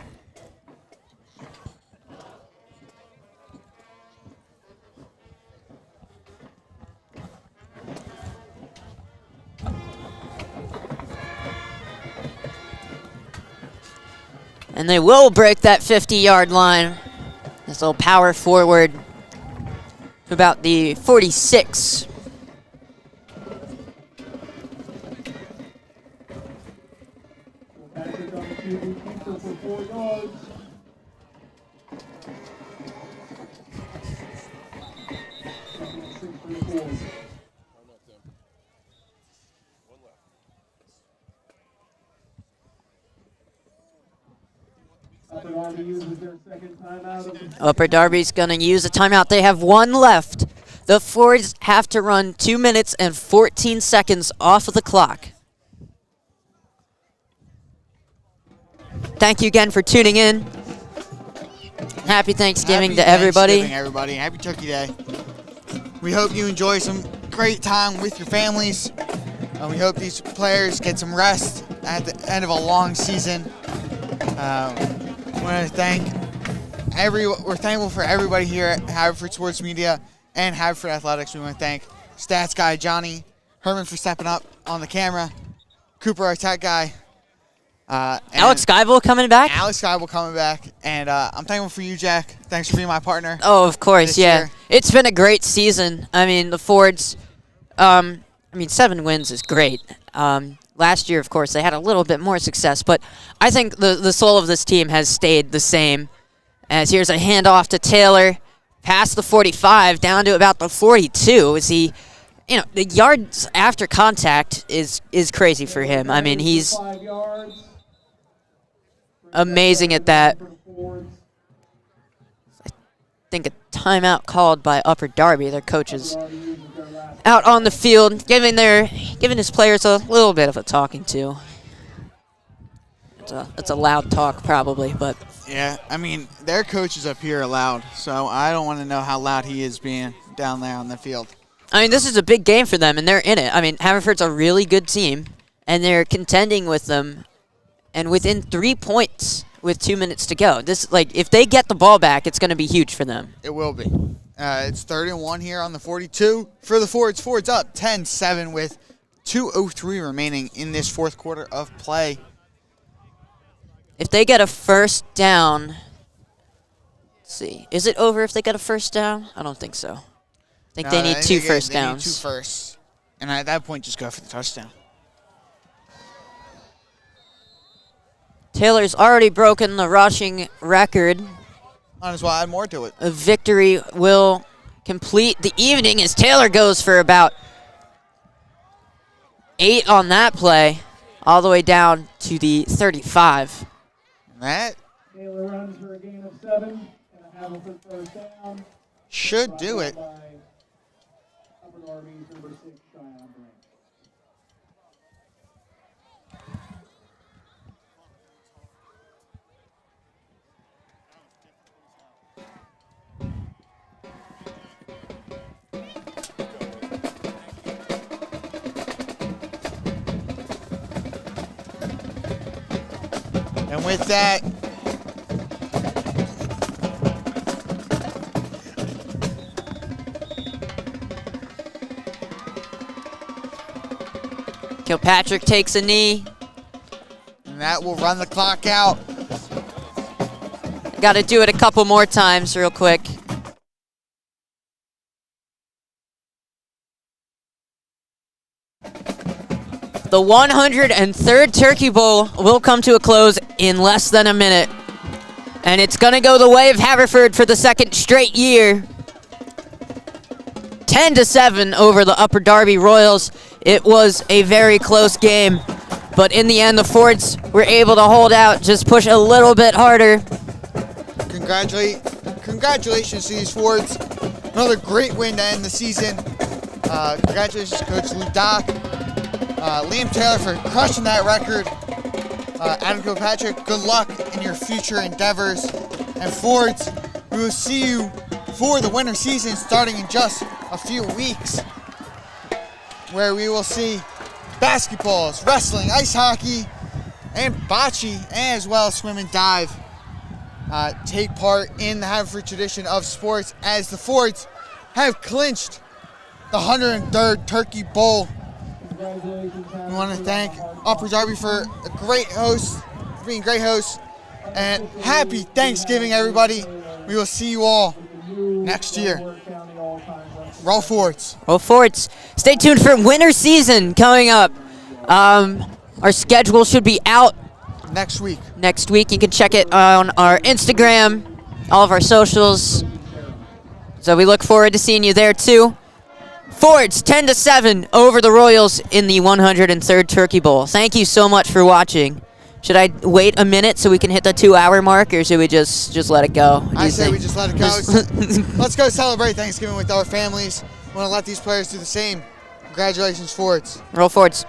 Speaker 2: And they will break that 50-yard line. This little power forward to about the 46.
Speaker 3: Patrick on the QB keeper for 4 yards. Second and 6 for the Fords. Upper Darby uses their second timeout of the
Speaker 2: Upper Darby's going to use a timeout. They have one left. The Fords have to run 2 minutes and 14 seconds off of the clock. Thank you again for tuning in. Happy Thanksgiving to everybody.
Speaker 1: Thanksgiving, everybody. Happy Turkey Day. We hope you enjoy some great time with your families. We hope these players get some rest at the end of a long season. Want to thank we're thankful for everybody here at Haverford Sports Media and Haverford Athletics. We want to thank stats guy Johnny Herman for stepping up on the camera, Cooper, our tech guy.
Speaker 2: Alex Skyville coming back?
Speaker 1: Alex Skyville coming back. And I'm thankful for you, Jack. Thanks for being my partner.
Speaker 2: Oh, of course, yeah.
Speaker 1: Year.
Speaker 2: It's been a great season. I mean, the Fords, 7 wins is great. Last year, of course, they had a little bit more success, but I think the soul of this team has stayed the same. As here's a handoff to Taylor, past the 45, down to about the 42. Is he, the yards after contact is crazy for him. I mean, he's
Speaker 3: 5 yards.
Speaker 2: amazing at that. I think a timeout called by Upper Darby, their coaches, out on the field, giving his players a little bit of a talking to. It's a loud talk probably, but
Speaker 1: Yeah, I mean, their coach is up here loud, so I don't want to know how loud he is being down there on the field.
Speaker 2: I mean, this is a big game for them, and they're in it. I mean, Haverford's a really good team, and they're contending with them, and within 3 points with 2 minutes to go. If they get the ball back, it's going to be huge for them.
Speaker 1: It will be. It's 3rd-and-1 here on the 42 for the Fords. Fords up 10-7 with 2:03 remaining in this fourth quarter of play.
Speaker 2: If they get a first down, let's see. Is it over if they get a first down? I don't think so. I think they need two first downs.
Speaker 1: They need 2 firsts. And at that point, just go for the touchdown.
Speaker 2: Taylor's already broken the rushing record.
Speaker 1: Might as well add more to it.
Speaker 2: A victory will complete the evening as Taylor goes for about 8 on that play, all the way down to the 35.
Speaker 1: That
Speaker 3: Taylor runs for a gain of 7 and a Haverford first down.
Speaker 1: should do it.
Speaker 3: By Upper Darby's number 6, Cheyenne Branch.
Speaker 1: And with that,
Speaker 2: Kilpatrick takes a knee.
Speaker 1: and that will run the clock out.
Speaker 2: Got to do it a couple more times real quick. The 103rd Turkey Bowl will come to a close in less than a minute. And it's going to go the way of Haverford for the second straight year. 10-7 over the Upper Darby Royals. It was a very close game. But in the end, the Fords were able to hold out, just push a little bit harder.
Speaker 1: Congratulations to these Fords. Another great win to end the season. Congratulations to Coach Lou Doc. Liam Taylor for crushing that record. Adam Kilpatrick, good luck in your future endeavors. And Fords, we will see you for the winter season starting in just a few weeks, where we will see basketballs, wrestling, ice hockey, and bocce, as well as swim and dive take part in the Haverford tradition of sports, as the Fords have clinched the 103rd Turkey Bowl. We want to thank Upper Darby for being great hosts, and happy Thanksgiving, everybody. We will see you all next year. Roll Fords.
Speaker 2: Roll Fords. Stay tuned for winter season coming up. Our schedule should be out
Speaker 1: Next week.
Speaker 2: You can check it on our Instagram, all of our socials. So we look forward to seeing you there too. Fords 10-7 over the Royals in the 103rd Turkey Bowl. Thank you so much for watching. Should I wait a minute so we can hit the 2-hour mark, or should we just let it go? What do
Speaker 1: I
Speaker 2: you
Speaker 1: say
Speaker 2: think?
Speaker 1: we just let it go. Let's go celebrate Thanksgiving with our families. Want to let these players do the same. Congratulations, Fords.
Speaker 2: Roll Fords.